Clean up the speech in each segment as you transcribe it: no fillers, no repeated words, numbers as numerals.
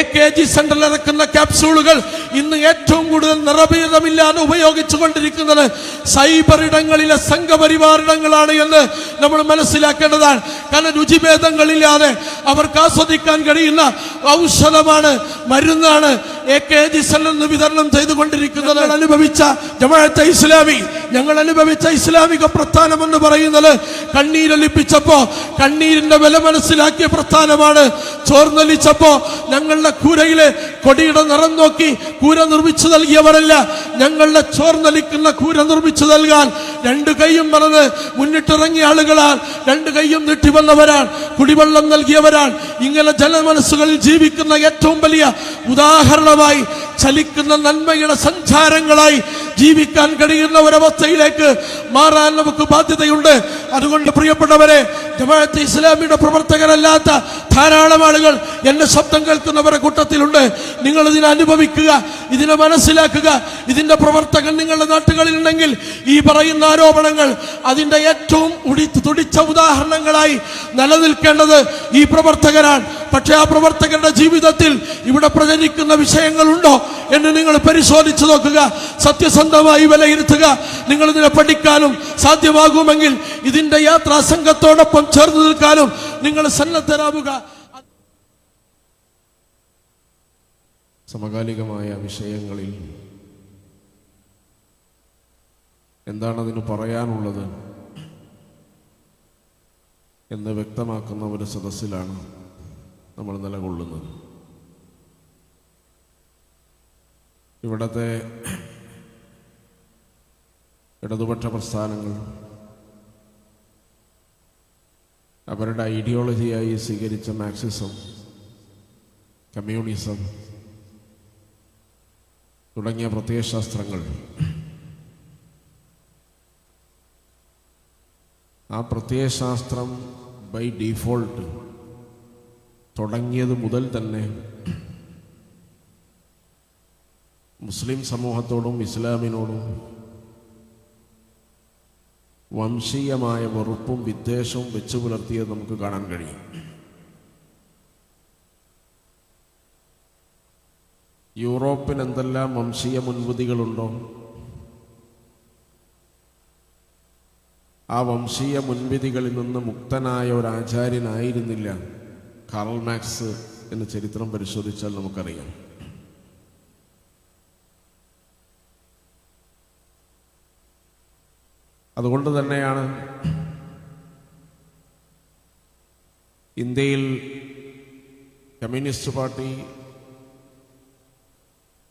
AKG സെന്ററിൽ ഇറക്കുന്ന ക്യാപ്സ്യൂളുകൾ ഇന്ന് ഏറ്റവും കൂടുതൽ നിറഭേദമില്ലാതെ ഉപയോഗിച്ചുകൊണ്ടിരിക്കുന്നത് സൈബർ ഇടങ്ങളിലെ സംഘപരിവാർ ഇടങ്ങളാണ് എന്ന് നമ്മൾ മനസ്സിലാക്കേണ്ടതാണ്. കാരണം രുചിഭേദങ്ങളില്ലാതെ അവർക്ക് ആസ്വദിക്കാൻ കഴിയുന്ന ഔഷധമാണ്, മരുന്നാണ് AKG സെന്ററിൽ വിതരണം ചെയ്തുകൊണ്ടിരിക്കുന്നത്. ഞങ്ങൾ അനുഭവിച്ച ഇസ്ലാമിക പ്രസ്ഥാനം എന്ന് പറയുന്നത് കണ്ണീരൊലിപ്പിച്ചപ്പോ കണ്ണീരിന്റെ വില മനസ്സിലാക്കിയ പ്രസ്ഥാനമാണ്. ചോർന്നൊലിച്ചപ്പോ ഞങ്ങളുടെ കൂരയിലെ കൊടിയുടെ നിറം നോക്കി കൂര നിർമ്മിച്ചു നൽകിയവരല്ല, ഞങ്ങളുടെ ചോർന്നൊലിക്കുന്ന കൂര നിർമ്മിച്ചു നൽകാൻ രണ്ടു കൈയും മറന്ന് മുന്നിട്ടിറങ്ങിയ ആളുകളാൽ, രണ്ടു കൈയും നീട്ടി വന്നവരാണ്, കുടിവെള്ളം നൽകിയവരാണ്. ഇങ്ങനെ ജനമനസ്സുകളിൽ ജീവിക്കുന്ന ഏറ്റവും വലിയ ഉദാഹരണമായി ചലിക്കുന്ന നന്മയുടെ സഞ്ചാരങ്ങളായി ജീവിക്കാൻ കഴിയുന്ന ഒരവസ്ഥയിലേക്ക് മാറാൻ നമുക്ക് ബാധ്യതയുണ്ട്. അതുകൊണ്ട് പ്രിയപ്പെട്ടവരെ, ജമാഅത്തെ ഇസ്ലാമിയുടെ പ്രവർത്തകരല്ലാത്ത ധാരാളം ആളുകൾ എന്റെ ശബ്ദം കേൾക്കുന്നവരുടെ കൂട്ടത്തിലുണ്ട്. നിങ്ങൾ ഇതിനെ അനുഭവിക്കുക, ഇതിനെ മനസ്സിലാക്കുക. ഇതിന്റെ പ്രവർത്തകൻ നിങ്ങളുടെ നാട്ടുകളിൽ ഉണ്ടെങ്കിൽ ഈ പറയുന്ന ആരോപണങ്ങൾ അതിന്റെ ഏറ്റവും തുടിച്ച ഉദാഹരണങ്ങളായി നിലനിൽക്കേണ്ടത് ഈ പ്രവർത്തകരാണ്. പക്ഷെ ആ പ്രവർത്തകരുടെ ജീവിതത്തിൽ ഇവിടെ പ്രചരിക്കുന്ന വിഷയങ്ങളുണ്ടോ എന്ന് നിങ്ങൾ പരിശോധിച്ചു നോക്കുക, സത്യസന്ധമായി വിലയിരുത്തുക. നിങ്ങൾ ഇതിനെ പഠിക്കാനും സാധ്യമാകുമെങ്കിൽ ഇതിന്റെ യാത്രാ സംഘത്തോടൊപ്പം ചേർന്ന് നിൽക്കാനും നിങ്ങൾ സന്നദ്ധരാവുക. സമകാലികമായ വിഷയങ്ങളിൽ എന്താണ് അതിന് പറയാനുള്ളത് എന്ന് വ്യക്തമാക്കുന്ന ഒരു സദസ്സിലാണ് നമ്മൾ നിലകൊള്ളുന്നത്. ഇവിടത്തെ ഇടതുപക്ഷ പ്രസ്ഥാനങ്ങൾ അവരുടെ ഐഡിയോളജിയായി സ്വീകരിച്ച മാർക്സിസം, കമ്മ്യൂണിസം തുടങ്ങിയ പ്രത്യയശാസ്ത്രങ്ങൾ ആ പ്രത്യയശാസ്ത്രം ബൈ ഡീഫോൾട്ട് തുടങ്ങിയത് മുതൽ തന്നെ മുസ്ലിം സമൂഹത്തോടും ഇസ്ലാമിനോടും വംശീയമായ വെറുപ്പും വിദ്വേഷവും വെച്ചു പുലർത്തിയത് നമുക്ക് കാണാൻ കഴിയും. യൂറോപ്പിൽ എന്തെല്ലാം വംശീയ മുൻവിധികളുണ്ടോ ആ വംശീയ മുൻവിധികളിൽ നിന്ന് മുക്തനായ ഒരു ആചാര്യനായിരുന്നില്ല കാറൽ മാർക്സ് എന്ന് ചരിത്രം പരിശോധിച്ചാൽ നമുക്കറിയാം. അതുകൊണ്ട് തന്നെയാണ് ഇന്ത്യയിൽ കമ്മ്യൂണിസ്റ്റ് പാർട്ടി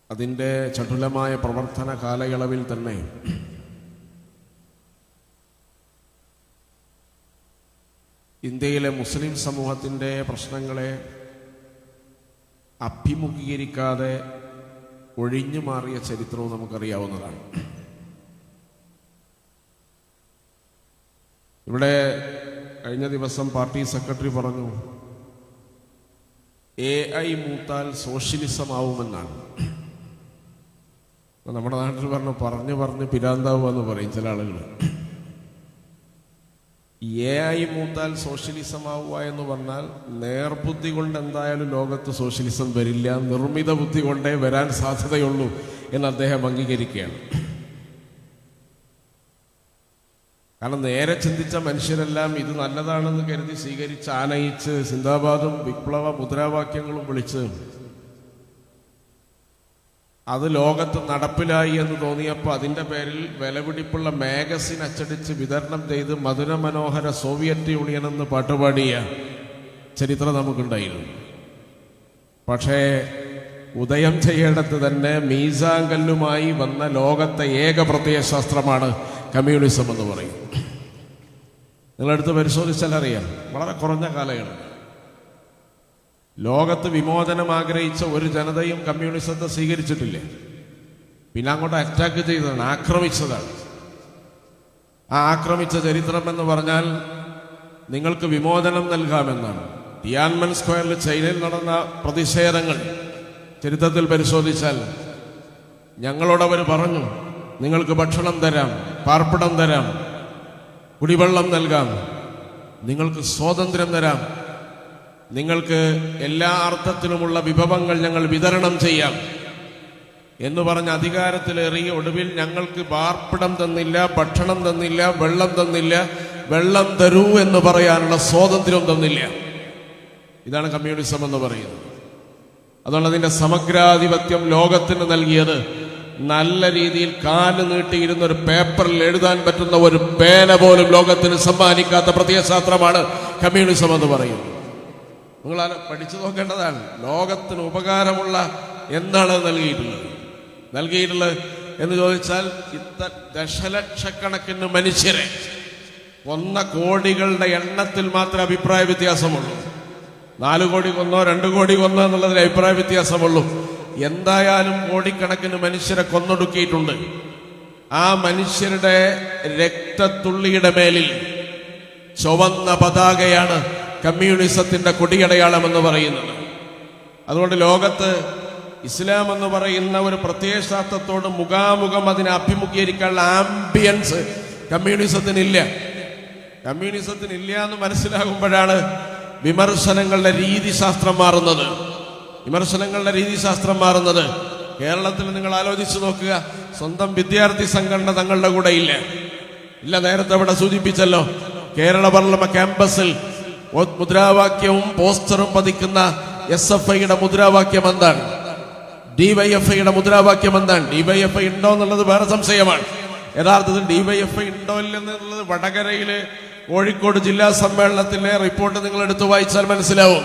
അതിൻ്റെ ചടുലമായ പ്രവർത്തന കാലയളവിൽ തന്നെ ഇന്ത്യയിലെ മുസ്ലിം സമൂഹത്തിൻ്റെ പ്രശ്നങ്ങളെ അഭിമുഖീകരിക്കാതെ ഒഴിഞ്ഞു മാറിയ ചരിത്രവും നമുക്കറിയാവുന്നതാണ്. ഇവിടെ കഴിഞ്ഞ ദിവസം പാർട്ടി സെക്രട്ടറി പറഞ്ഞു AI മൂത്താൽ സോഷ്യലിസം ആവുമെന്നാണ്. നമ്മുടെ നാട്ടിൽ പറഞ്ഞ് പിരാന്താവുമെന്ന് പറയും ചില ആളുകൾ. AI മൂത്താൽ സോഷ്യലിസം ആവുക എന്ന് പറഞ്ഞാൽ നേർബുദ്ധി കൊണ്ട് എന്തായാലും ലോകത്ത് സോഷ്യലിസം വരില്ല, നിർമ്മിത ബുദ്ധി കൊണ്ടേ വരാൻ സാധ്യതയുള്ളൂ എന്ന് അദ്ദേഹം അംഗീകരിക്കുകയാണ്. കാരണം നേരെ ചിന്തിച്ച മനുഷ്യരെല്ലാം ഇത് നല്ലതാണെന്ന് കരുതി സ്വീകരിച്ച് ആനയിച്ച് സിന്ദാബാദും വിപ്ലവ മുദ്രാവാക്യങ്ങളും വിളിച്ച് അത് ലോകത്ത് നടപ്പിലായി എന്ന് തോന്നിയപ്പോൾ അതിൻ്റെ പേരിൽ വിലപിടിപ്പുള്ള മാഗസിൻ അച്ചടിച്ച് വിതരണം ചെയ്ത് മധുര മനോഹര സോവിയറ്റ് യൂണിയൻ എന്ന് പാട്ടുപാടിയ ചരിത്രം നമുക്കുണ്ടായിരുന്നു. പക്ഷേ ഉദയം ചെയ്യേണ്ടത് തന്നെ മീസാങ്കല്ലുമായി വന്ന ലോകത്തെ ഏക പ്രത്യയശാസ്ത്രമാണ് കമ്മ്യൂണിസം എന്ന് പറയും. നിങ്ങളെടുത്ത് പരിശോധിച്ചാൽ അറിയാം, വളരെ കുറഞ്ഞ കാലയളവ് ലോകത്ത് വിമോചനം ആഗ്രഹിച്ച ഒരു ജനതയും കമ്മ്യൂണിസത്തെ സ്വീകരിച്ചിട്ടില്ല. പിന്നെ അങ്ങോട്ട് അറ്റാക്ക് ചെയ്തതാണ്, ആക്രമിച്ചതാണ്. ആ ആക്രമിച്ച ചരിത്രം എന്ന് പറഞ്ഞാൽ നിങ്ങൾക്ക് വിമോചനം നൽകാമെന്നാണ്. ടിയാൻമൻ സ്ക്വയറിൽ ചൈനയിൽ നടന്ന പ്രതിഷേധങ്ങൾ ചരിത്രത്തിൽ പരിശോധിച്ചാൽ ഞങ്ങളോടവർ പറഞ്ഞു, നിങ്ങൾക്ക് ഭക്ഷണം തരാം, പാർപ്പിടം തരാം, കുടിവെള്ളം നൽകാം, നിങ്ങൾക്ക് സ്വാതന്ത്ര്യം തരാം. നിങ്ങൾക്ക് എല്ലാ അർത്ഥത്തിലുമുള്ള വിഭവങ്ങൾ ഞങ്ങൾ വിതരണം ചെയ്യാം എന്ന് പറഞ്ഞ് അധികാരത്തിലേറിയ ഒടുവിൽ ഞങ്ങൾക്ക് പാർപ്പിടം തന്നില്ല, ഭക്ഷണം തന്നില്ല, വെള്ളം തന്നില്ല, വെള്ളം തരൂ എന്ന് പറയാനുള്ള സ്വാതന്ത്ര്യം തന്നില്ല. ഇതാണ് കമ്മ്യൂണിസം എന്ന് പറയുന്നത്. അതുകൊണ്ട് അതിന്റെ സമഗ്രാധിപത്യം ലോകത്തിന് നൽകിയത് നല്ല രീതിയിൽ കാല് നീട്ടിയിരുന്ന ഒരു പേപ്പറിൽ എഴുതാൻ പറ്റുന്ന ഒരു പേന പോലും ലോകത്തിന് സമ്മാനിക്കാത്ത പ്രത്യയശാസ്ത്രമാണ് കമ്മ്യൂണിസം എന്ന് പറയുന്നത്. നിങ്ങൾ പഠിച്ചു നോക്കേണ്ടതാണ്. ലോകത്തിന് ഉപകാരമുള്ള എന്താണ് നൽകിയിട്ടുള്ളത് എന്ന് ചോദിച്ചാൽ ദശലക്ഷക്കണക്കിന് മനുഷ്യരെ കൊന്ന കോടികളുടെ എണ്ണത്തിൽ മാത്രമേ അഭിപ്രായ വ്യത്യാസമുള്ളൂ. 4 കോടി കൊന്നോ 2 കോടി കൊന്നോ എന്നുള്ളതിൽ അഭിപ്രായ വ്യത്യാസമുള്ളൂ. എന്തായാലും കോടിക്കണക്കിന് മനുഷ്യരെ കൊന്നൊടുക്കിയിട്ടുണ്ട്. ആ മനുഷ്യരുടെ രക്തത്തുള്ളിയുടെ മേലിൽ ചുവന്ന പതാകയാണ് കമ്മ്യൂണിസത്തിന്റെ കൊടിയടയാളം എന്ന് പറയുന്നത്. അതുകൊണ്ട് ലോകത്ത് ഇസ്ലാം എന്ന് പറയുന്ന ഒരു പ്രത്യയശാസ്ത്രത്തോട് മുഖാമുഖം അതിനെ അഭിമുഖീകരിക്കാനുള്ള ആംബിയൻസ് കമ്മ്യൂണിസത്തിനില്ല എന്ന് മനസ്സിലാകുമ്പോഴാണ് വിമർശനങ്ങളുടെ രീതിശാസ്ത്രം മാറുന്നത്. കേരളത്തിൽ നിങ്ങൾ ആലോചിച്ചു നോക്കുക. സ്വന്തം വിദ്യാർത്ഥി സംഘടന തങ്ങളുടെ കൂടെ ഇല്ല. നേരത്തെ അവിടെ സൂചിപ്പിച്ചല്ലോ, കേരള പാർലമെന്റ് ക്യാമ്പസിൽ മുദ്രാവാക്യവും പോസ്റ്ററും പതിക്കുന്ന SFIയുടെ മുദ്രാവാക്യം എന്താണ്? DYFIയുടെ മുദ്രാവാക്യം എന്താണ്? DYFI ഉണ്ടോ എന്നുള്ളത് വേറെ സംശയമാണ്. യഥാർത്ഥത്തിൽ DYFI ഉണ്ടോ ഇല്ലെന്നുള്ളത് വടകരയിലെ കോഴിക്കോട് ജില്ലാ സമ്മേളനത്തിലെ റിപ്പോർട്ട് നിങ്ങൾ എടുത്തു വായിച്ചാൽ മനസ്സിലാവും.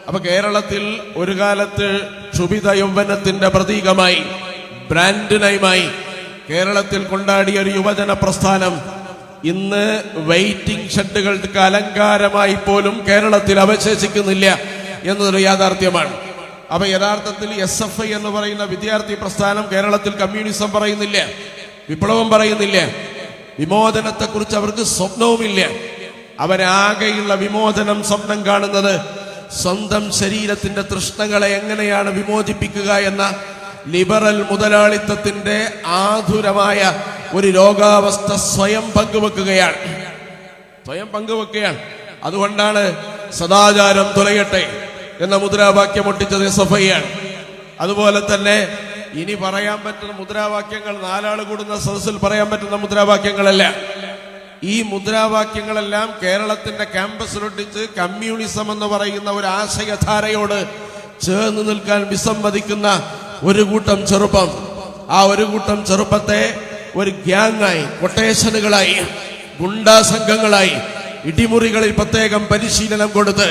അപ്പൊ കേരളത്തിൽ ഒരു കാലത്ത് ക്ഷുഭിത യൗവനത്തിന്റെ പ്രതീകമായി, ബ്രാൻഡ് നയമായി കേരളത്തിൽ കൊണ്ടാടിയ ഒരു യുവജന പ്രസ്ഥാനം ഇന്ന് വെയിറ്റിംഗ് ഷെഡുകൾക്ക് അലങ്കാരമായി പോലും കേരളത്തിൽ അവശേഷിക്കുന്നില്ല എന്നതൊരു യാഥാർത്ഥ്യമാണ്. അപ്പൊ യഥാർത്ഥത്തിൽ SFI എന്ന് പറയുന്ന വിദ്യാർത്ഥി പ്രസ്ഥാനം കേരളത്തിൽ കമ്മ്യൂണിസം പറയുന്നില്ല, വിപ്ലവം പറയുന്നില്ല, വിമോചനത്തെക്കുറിച്ച് അവർക്ക് സ്വപ്നവുമില്ല. അവരാകെയുള്ള വിമോചനം സ്വപ്നം കാണുന്നത് സ്വന്തം ശരീരത്തിന്റെ തൃഷ്ണകളെ എങ്ങനെയാണ് വിമോചിപ്പിക്കുക എന്ന ലിബറൽ മുതലാളിത്തത്തിന്റെ ആധുരമായ ഒരു രോഗാവസ്ഥ സ്വയം പങ്കുവെക്കുകയാണ്. അതുകൊണ്ടാണ് സദാചാരം തുലയട്ടെ എന്ന മുദ്രാവാക്യം ഒട്ടിച്ചത് SFI ആണ്. അതുപോലെ തന്നെ ഇനി പറയാൻ പറ്റുന്ന മുദ്രാവാക്യങ്ങൾ 4 ആൾ കൂടുന്ന സദസ്സിൽ പറയാൻ പറ്റുന്ന മുദ്രാവാക്യങ്ങളല്ല. ഈ മുദ്രാവാക്യങ്ങളെല്ലാം കേരളത്തിന്റെ ക്യാമ്പസിലൊട്ടിച്ച് കമ്മ്യൂണിസം എന്ന് പറയുന്ന ഒരു ആശയധാരയോട് ചേർന്ന് നിൽക്കാൻ വിസമ്മതിക്കുന്ന ഒരു കൂട്ടം ചെറുപ്പം, ആ ഒരു കൂട്ടം ചെറുപ്പത്തെ ഒരു ഗ്യാങ്ങായി, കൊട്ടേഷനുകളായി, ഗുണ്ടാ സംഘങ്ങളായി, ഇടിമുറികളിൽ പ്രത്യേകം പരിശീലനം കൊടുത്ത്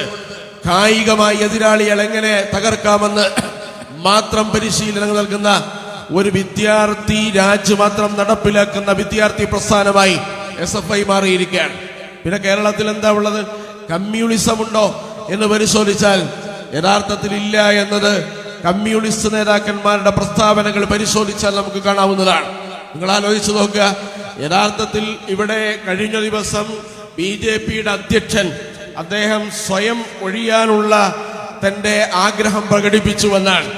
കായികമായി എതിരാളികൾ എങ്ങനെ തകർക്കാമെന്ന് മാത്രം പരിശീലനം നൽകുന്ന ഒരു വിദ്യാർത്ഥി രാജ് മാത്രം നടപ്പിലാക്കുന്ന വിദ്യാർത്ഥി പ്രസ്ഥാനമായി SFI മാറിയിരിക്കുകയാണ്. പിന്നെ കേരളത്തിൽ എന്താ ഉള്ളത്? കമ്മ്യൂണിസം ഉണ്ടോ എന്ന് പരിശോധിച്ചാൽ യഥാർത്ഥത്തിൽ ഇല്ല എന്നത് കമ്മ്യൂണിസ്റ്റ് നേതാക്കന്മാരുടെ പ്രസ്താവനകൾ പരിശോധിച്ചാൽ നമുക്ക് കാണാവുന്നതാണ്. നിങ്ങൾ ആലോചിച്ചു നോക്കുക. യഥാർത്ഥത്തിൽ ഇവിടെ കഴിഞ്ഞ ദിവസം BJPയുടെ അധ്യക്ഷൻ അദ്ദേഹം സ്വയം ഒഴിയാനുള്ള തന്റെ ആഗ്രഹം പ്രകടിപ്പിച്ചുവെന്നാണ്.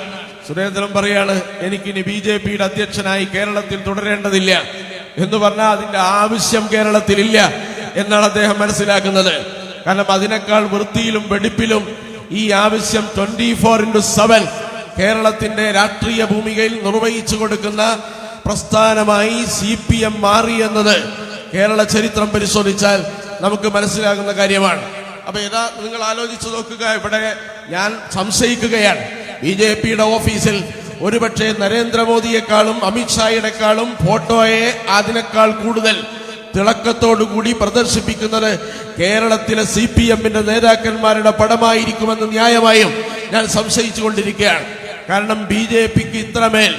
സുരേന്ദ്രൻ പറയാണ്, എനിക്കിനി BJPയുടെ അധ്യക്ഷനായി കേരളത്തിൽ തുടരേണ്ടതില്ല എന്ന് പറഞ്ഞാൽ അതിന്റെ ആവശ്യം കേരളത്തിലില്ല എന്നാണ് അദ്ദേഹം മനസ്സിലാക്കുന്നത്. കാരണം അതിനേക്കാൾ വൃത്തിയിലും വെടിപ്പിലും ഈ ആവശ്യം 24/7 കേരളത്തിന്റെ രാഷ്ട്രീയ ഭൂമികയിൽ നിർവഹിച്ചു കൊടുക്കുന്ന പ്രസ്ഥാനമായി CPM മാറി എന്നത് കേരള ചരിത്രം പരിശോധിച്ചാൽ നമുക്ക് മനസ്സിലാകുന്ന കാര്യമാണ്. അപ്പൊ നിങ്ങൾ ആലോചിച്ചു നോക്കുക. ഇവിടെ ഞാൻ സംശയിക്കുകയാണ്, BJPയുടെ ഓഫീസിൽ ഒരുപക്ഷെ നരേന്ദ്രമോദിയെക്കാളും അമിത്ഷായുടെക്കാളും ഫോട്ടോയെ അതിനേക്കാൾ കൂടുതൽ തിളക്കത്തോടുകൂടി പ്രദർശിപ്പിക്കുന്നത് കേരളത്തിലെ CPMന്റെ നേതാക്കന്മാരുടെ പടമായിരിക്കുമെന്ന് ന്യായമായും ഞാൻ സംശയിച്ചുകൊണ്ടിരിക്കുകയാണ്. കാരണം BJPക്ക് ഇത്രമേൽ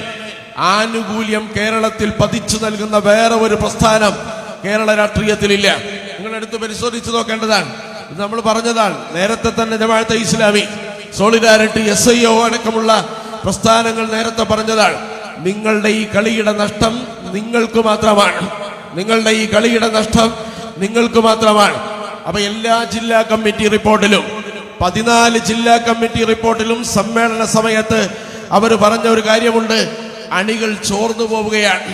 ആനുകൂല്യം കേരളത്തിൽ പതിച്ചു നൽകുന്ന വേറെ ഒരു പ്രസ്ഥാനം കേരള രാഷ്ട്രീയത്തിലില്ല. നിങ്ങളെടുത്ത് പരിശോധിച്ചു നോക്കേണ്ടതാണ്. ഇത് നമ്മൾ പറഞ്ഞതാണ്. നേരത്തെ തന്നെ ജമാഅത്തെ ഇസ്ലാമി, സോളിഡാരിറ്റി, SIO അടക്കമുള്ള പ്രസ്ഥാനങ്ങൾ നേരത്തെ പറഞ്ഞതാണ്. നിങ്ങളുടെ ഈ കളിയുടെ നഷ്ടം നിങ്ങൾക്ക് മാത്രമാണ്. അപ്പൊ എല്ലാ ജില്ലാ കമ്മിറ്റി റിപ്പോർട്ടിലും 14 ജില്ലാ കമ്മിറ്റി റിപ്പോർട്ടിലും സമ്മേളന സമയത്ത് അവർ പറഞ്ഞ ഒരു കാര്യമുണ്ട്. അണികൾ ചോർന്നു പോവുകയാണ്.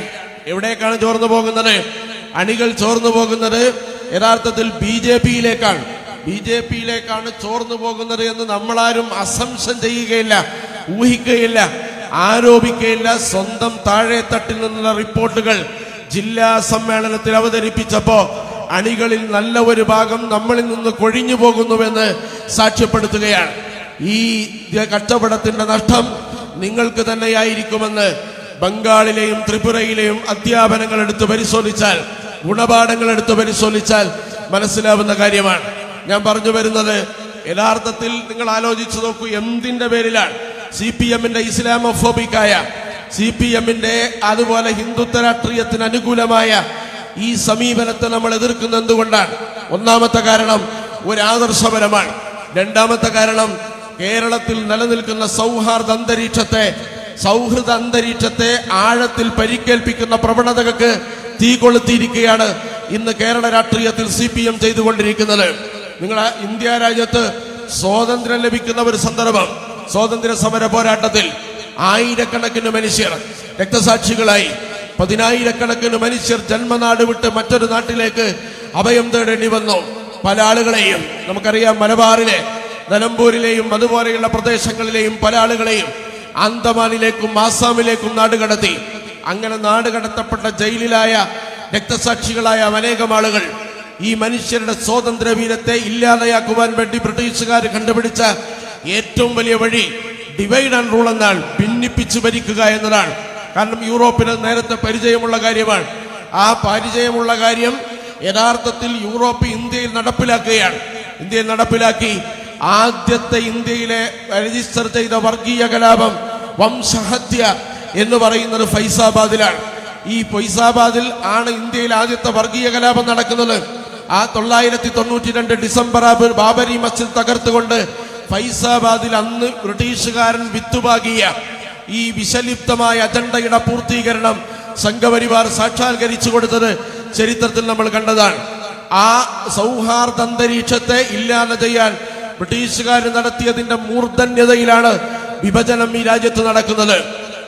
എവിടേക്കാണ് ചോർന്നു പോകുന്നത്? അണികൾ ചോർന്നു പോകുന്നത് യഥാർത്ഥത്തിൽ BJPയിലേക്കാണ്. BJP-യിലേക്കാണ് ചോർന്നു പോകുന്നത് എന്ന് നമ്മളാരും അസംശയം ചെയ്യുകയില്ല, ഊഹിക്കുകയില്ല, ആരോപിക്കുകയില്ല. സ്വന്തം താഴെത്തട്ടിൽ നിന്നുള്ള റിപ്പോർട്ടുകൾ ജില്ലാ സമ്മേളനത്തിൽ അവതരിപ്പിച്ചപ്പോ അണികളിൽ നല്ല ഒരു ഭാഗം നമ്മളിൽ നിന്ന് കൊഴിഞ്ഞു പോകുന്നുവെന്ന് സാക്ഷ്യപ്പെടുത്തുകയാണ്. ഈ കച്ചവടത്തിന്റെ നഷ്ടം നിങ്ങൾക്ക് തന്നെയായിരിക്കുമെന്ന് ബംഗാളിലെയും ത്രിപുരയിലെയും അധ്യാപനങ്ങൾ എടുത്ത് പരിശോധിച്ചാൽ, ഗുണപാഠങ്ങൾ എടുത്ത് പരിശോധിച്ചാൽ മനസ്സിലാവുന്ന കാര്യമാണ്. ഞാൻ പറഞ്ഞു വരുന്നത്, യഥാർത്ഥത്തിൽ നിങ്ങൾ ആലോചിച്ചു നോക്കൂ, എന്തിന്റെ പേരിലാണ് CPM-ന്റെ ഇസ്ലാമോഫോബിക്കായ, CPM-ന്റെ അതുപോലെ ഹിന്ദുത്വ രാഷ്ട്രീയത്തിന് അനുകൂലമായ ഈ സമീപനത്തെ നമ്മൾ എതിർക്കുന്നത് എന്തുകൊണ്ടാണ്? ഒന്നാമത്തെ കാരണം ഒരു ആദർശപരമാണ്. രണ്ടാമത്തെ കാരണം കേരളത്തിൽ നിലനിൽക്കുന്ന സൗഹൃദ അന്തരീക്ഷത്തെ ആഴത്തിൽ പരിക്കേൽപ്പിക്കുന്ന പ്രവണതകൾക്ക് തീ കൊളുത്തിയിരിക്കുകയാണ് ഇന്ന് കേരള രാഷ്ട്രീയത്തിൽ CPM ചെയ്തുകൊണ്ടിരിക്കുന്നത്. നിങ്ങൾ ഇന്ത്യ രാജ്യത്ത് സ്വാതന്ത്ര്യം ലഭിക്കുന്ന ഒരു സന്ദർഭം, സ്വാതന്ത്ര്യ സമര പോരാട്ടത്തിൽ ആയിരക്കണക്കിന് മനുഷ്യർ രക്തസാക്ഷികളായി, 10,000-കണക്കിന് മനുഷ്യർ ജന്മനാട് വിട്ട് മറ്റൊരു നാട്ടിലേക്ക് അഭയം തേടേണ്ടി വന്നു. പല ആളുകളെയും നമുക്കറിയാം, മലബാറിലെ നിലമ്പൂരിലെയും അതുപോലെയുള്ള പ്രദേശങ്ങളിലെയും പല ആളുകളെയും ആന്തമാനിലേക്കും ആസാമിലേക്കും നാടുകടത്തി. അങ്ങനെ നാടുകടത്തപ്പെട്ട ജയിലിലായ രക്തസാക്ഷികളായ അനേകം ആളുകൾ, ഈ മനുഷ്യരുടെ സ്വാതന്ത്ര്യ വീരത്തെ ഇല്ലാതെയാക്കുവാൻ വേണ്ടി ബ്രിട്ടീഷുകാർ കണ്ടുപിടിച്ച ഏറ്റവും വലിയ വഴി ഡിവൈഡ് ആൻഡ് റൂൾ എന്നാണ്, ഭിന്നിപ്പിച്ചു ഭരിക്കുക എന്നതാണ്. കാരണം യൂറോപ്പിന് നേരത്തെ പരിചയമുള്ള കാര്യമാണ്. ആ പരിചയമുള്ള കാര്യം യഥാർത്ഥത്തിൽ യൂറോപ്പ് ഇന്ത്യയിൽ നടപ്പിലാക്കുകയാണ്. ഇന്ത്യയിൽ നടപ്പിലാക്കി ആദ്യത്തെ ഇന്ത്യയിലെ രജിസ്റ്റർ ചെയ്ത വർഗീയ കലാപം, വംശഹത്യ എന്ന് പറയുന്നത് ഫൈസാബാദിലാണ്. ഈ ഫൈസാബാദിൽ ആണ് ഇന്ത്യയിൽ ആദ്യത്തെ വർഗീയ കലാപം നടക്കുന്നത്. ആ 992 ഡിസംബർ ബാബരി മസ്ജിദ് തകർത്തുകൊണ്ട് ഫൈസാബാദിൽ അന്ന് ബ്രിട്ടീഷുകാരൻ വിത്തുപാകിയ ഈ വിഷലിപ്തമായ അജണ്ടയുടെ പൂർത്തീകരണം സംഘപരിവാർ സാക്ഷാത്കരിച്ചു കൊടുത്തത് ചരിത്രത്തിൽ നമ്മൾ കണ്ടതാണ്. ആ സൗഹാർദ്ദ അന്തരീക്ഷത്തെ ഇല്ലാതെ ചെയ്യാൻ ബ്രിട്ടീഷുകാർ നടത്തിയതിന്റെ മൂർധന്യതയിലാണ് വിഭജനം ഈ രാജ്യത്ത് നടക്കുന്നത്.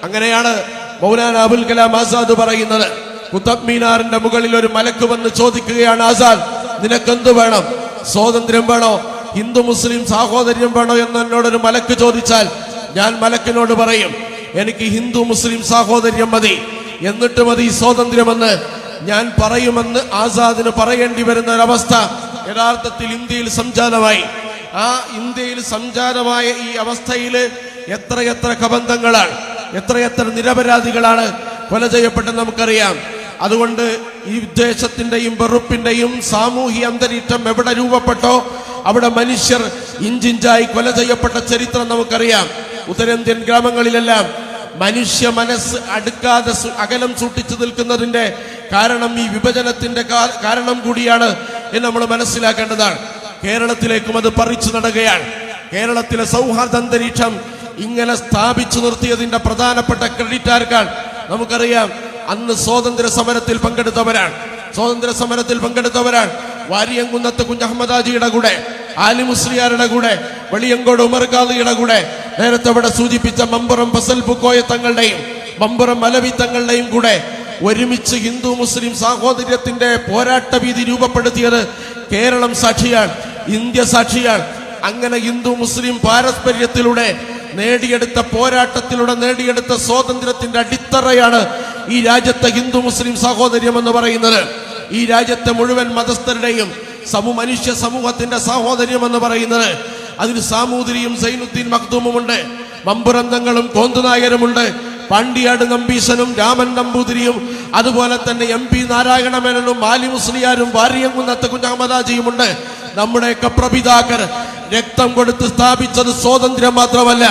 അങ്ങനെയാണ് മൗലാന അബുൽ കലാം ആസാദ് പറയുന്നത്, കുത്തബ് മീനാറിന്റെ മുകളിൽ ഒരു മലക്ക് വന്ന് ചോദിക്കുകയാണ്, ആസാദ് നിനക്കെന്ത് വേണം? സ്വാതന്ത്ര്യം വേണോ, ഹിന്ദു മുസ്ലിം സാഹോദര്യം വേണോ എന്ന് എന്നോടൊരു മലക്ക് ചോദിച്ചാൽ ഞാൻ മലക്കിനോട് പറയും, എനിക്ക് ഹിന്ദു മുസ്ലിം സാഹോദര്യം മതി, എന്നിട്ട് മതി സ്വാതന്ത്ര്യമെന്ന് ഞാൻ പറയുമെന്ന് ആസാദിന് പറയേണ്ടി വരുന്ന ഒരവസ്ഥ യഥാർത്ഥത്തിൽ ഇന്ത്യയിൽ സംജാതമായി. ആ ഇന്ത്യയിൽ സംജാതമായ ഈ അവസ്ഥയിൽ എത്രയെത്ര കബന്ധങ്ങളാണ്, എത്രയെത്ര നിരപരാധികളാണ് കൊല ചെയ്യപ്പെട്ടെന്ന് നമുക്കറിയാം. അതുകൊണ്ട് ഈ വിദ്വേഷത്തിന്റെയും വെറുപ്പിന്റെയും സാമൂഹിക അന്തരീക്ഷം എവിടെ രൂപപ്പെട്ടോ അവിടെ മനുഷ്യർ ഇഞ്ചിഞ്ചായി കൊല ചെയ്യപ്പെട്ട ചരിത്രം നമുക്കറിയാം. ഉത്തരേന്ത്യൻ ഗ്രാമങ്ങളിലെല്ലാം മനുഷ്യ മനസ്സ് അടുക്കാതെ അകലം സൂക്ഷിച്ചു നിൽക്കുന്നതിന്റെ കാരണം ഈ വിഭജനത്തിന്റെ കാരണം കൂടിയാണ് എന്ന് നമ്മൾ മനസ്സിലാക്കേണ്ടതാണ്. കേരളത്തിലേക്കും അത് പറിച്ചു നടുകയാണ്. കേരളത്തിലെ സൗഹാർദ്ദ അന്തരീക്ഷം ഇങ്ങനെ സ്ഥാപിച്ചു നിർത്തിയതിന്റെ പ്രധാനപ്പെട്ട ക്രെഡിറ്റ് ആർക്കാണ്? നമുക്കറിയാം, അന്ന് സ്വാതന്ത്ര്യ സമരത്തിൽ പങ്കെടുത്തവരാണ് വാരിയംകുന്നത്ത് കുഞ്ഞഹമ്മദാജിയുടെ കൂടെ, ആലി മുസ്ലിയാരുടെ കൂടെ, വെളിയങ്കോട് ഉമർ ഖാദിയുടെ കൂടെ, നേരത്തെ അവിടെ സൂചിപ്പിച്ച മമ്പുറം ഫസൽ ബുക്കോയ തങ്ങളുടെയും മമ്പുറം അലവി തങ്ങളുടെയും കൂടെ ഒരുമിച്ച് ഹിന്ദു മുസ്ലിം സാഹോദര്യത്തിന്റെ പോരാട്ട വീതി രൂപപ്പെടുത്തിയത് കേരളം സാക്ഷിയാണ്, ഇന്ത്യ സാക്ഷിയാണ്. അങ്ങനെ ഹിന്ദു മുസ്ലിം പാരസ്പര്യത്തിലൂടെ നേടിയെടുത്ത പോരാട്ടത്തിലൂടെ നേടിയെടുത്ത സ്വാതന്ത്ര്യത്തിന്റെ അടിത്തറയാണ് ഈ രാജ്യത്തെ ഹിന്ദു മുസ്ലിം സാഹോദര്യം എന്ന് പറയുന്നത്. ഈ രാജ്യത്തെ മുഴുവൻ മതസ്ഥരുടെയും മനുഷ്യ സമൂഹത്തിന്റെ സാഹോദര്യം എന്ന് പറയുന്നത്. അതിൽ സാമൂതിരിയും സൈനുദ്ദീൻ മഖ്ദൂമുമുണ്ട്, മമ്പുറം തങ്ങളും കോന്തുനായരുമുണ്ട്, പാണ്ടിയാട് നമ്പീശനും രാമൻ നമ്പൂതിരിയും അതുപോലെ തന്നെ MP നാരായണമേനനും ആലി മുസ്ലിയാരും വാരിയംകുന്നത്ത് കുഞ്ഞഹമ്മദാജിയുമുണ്ട്. നമ്മുടെയൊക്കെ പ്രപിതാക്കർ രക്തം കൊടുത്ത് സ്ഥാപിച്ചത് സ്വാതന്ത്ര്യം മാത്രമല്ല,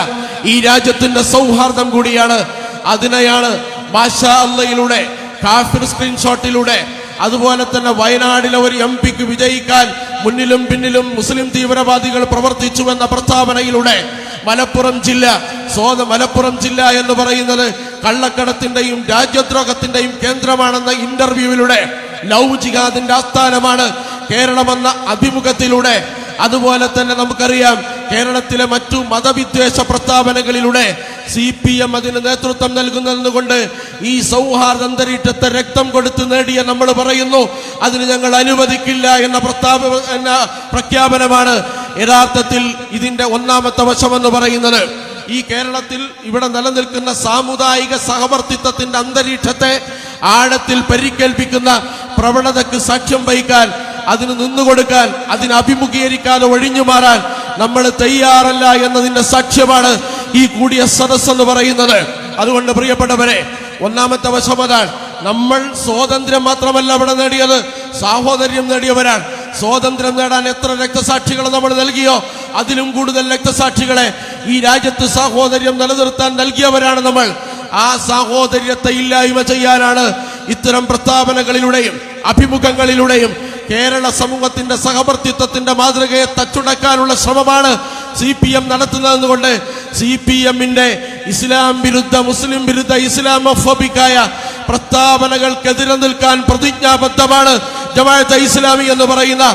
ഈ രാജ്യത്തിന്റെ സൗഹാർദ്ദം കൂടിയാണ്. അതിനെയാണ് മാഷാ അള്ളയിലൂടെ, കാഫിർ സ്ക്രീൻഷോട്ടിലൂടെ, അതുപോലെ തന്നെ വയനാടിലെ ഒരു MP-ക്ക് വിജയിക്കാൻ മുന്നിലും പിന്നിലും മുസ്ലിം തീവ്രവാദികൾ പ്രവർത്തിച്ചുവെന്ന പ്രസ്താവനയിലൂടെ മലപ്പുറം ജില്ല എന്ന് പറയുന്നത് കള്ളക്കടത്തിന്റെയും രാജ്യദ്രോഹത്തിന്റെയും കേന്ദ്രമാണെന്ന ഇന്റർവ്യൂവിലൂടെ, ലവ് ജിഹാദിന്റെ ആസ്ഥാനമാണ് കേരളമെന്ന അഭിമുഖത്തിലൂടെ, അതുപോലെ തന്നെ നമുക്കറിയാം കേരളത്തിലെ മറ്റു മതവിദ്വേഷ പ്രസ്താവനകളിലൂടെ CPM അതിന് നേതൃത്വം നൽകുന്നതുകൊണ്ട് ഈ സൗഹാർദ്ദ അന്തരീക്ഷത്തെ രക്തം കൊടുത്ത് നേടിയ നമ്മൾ പറയുന്നു അതിന് ഞങ്ങൾ അനുവദിക്കില്ല എന്ന പ്രഖ്യാപനമാണ് യഥാർത്ഥത്തിൽ ഇതിന്റെ ഒന്നാമത്തെ വശമെന്ന് പറയുന്നത്. ഈ കേരളത്തിൽ ഇവിടെ നിലനിൽക്കുന്ന സാമുദായിക സഹവർത്തിത്വത്തിന്റെ അന്തരീക്ഷത്തെ ആഴത്തിൽ പരിക്കേൽപ്പിക്കുന്ന പ്രവണതയ്ക്ക് സാക്ഷ്യം വഹിക്കാൻ, അതിന് നിന്നുകൊടുക്കാൻ, അതിന് അഭിമുഖീകരിക്കാതെ ഒഴിഞ്ഞു മാറാൻ നമ്മൾ തയ്യാറല്ല എന്നതിന്റെ സാക്ഷ്യമാണ് ഈ കൂടിയ സദസ്സ് എന്ന് പറയുന്നത്. അതുകൊണ്ട് പ്രിയപ്പെട്ടവരെ, ഒന്നാമത്തെ വശം അതാണ്. നമ്മൾ സ്വാതന്ത്ര്യം മാത്രമല്ല അവിടെ നേടിയത്, സാഹോദര്യം നേടിയവരാണ്. സ്വാതന്ത്ര്യം നേടാൻ എത്ര രക്തസാക്ഷികൾ നമ്മൾ നൽകിയോ അതിലും കൂടുതൽ രക്തസാക്ഷികളെ ഈ രാജ്യത്ത് സാഹോദര്യം നിലനിർത്താൻ നൽകിയവരാണ് നമ്മൾ. ആ സാഹോദര്യത്തെ ഇല്ലായ്മ ചെയ്യാനാണ് ഇത്തരം പ്രസ്താവനകളിലൂടെയും അഭിമുഖങ്ങളിലൂടെയും കേരള സമൂഹത്തിന്റെ സഹവർത്തിത്വത്തിന്റെ മാതൃകയെ തച്ചുടക്കാനുള്ള ശ്രമമാണ് CPM നടത്തുന്നതെന്നുകൊണ്ട് CPM-ന്റെ ഇസ്ലാം വിരുദ്ധ, മുസ്ലിം വിരുദ്ധ, ഇസ്ലാമോഫോബിക്കായ പ്രസ്താവനകൾക്കെതിരെ നിൽക്കാൻ പ്രതിജ്ഞാബദ്ധമാണ് ജമാഅത്തെ ഇസ്ലാമി എന്ന് പറയുന്ന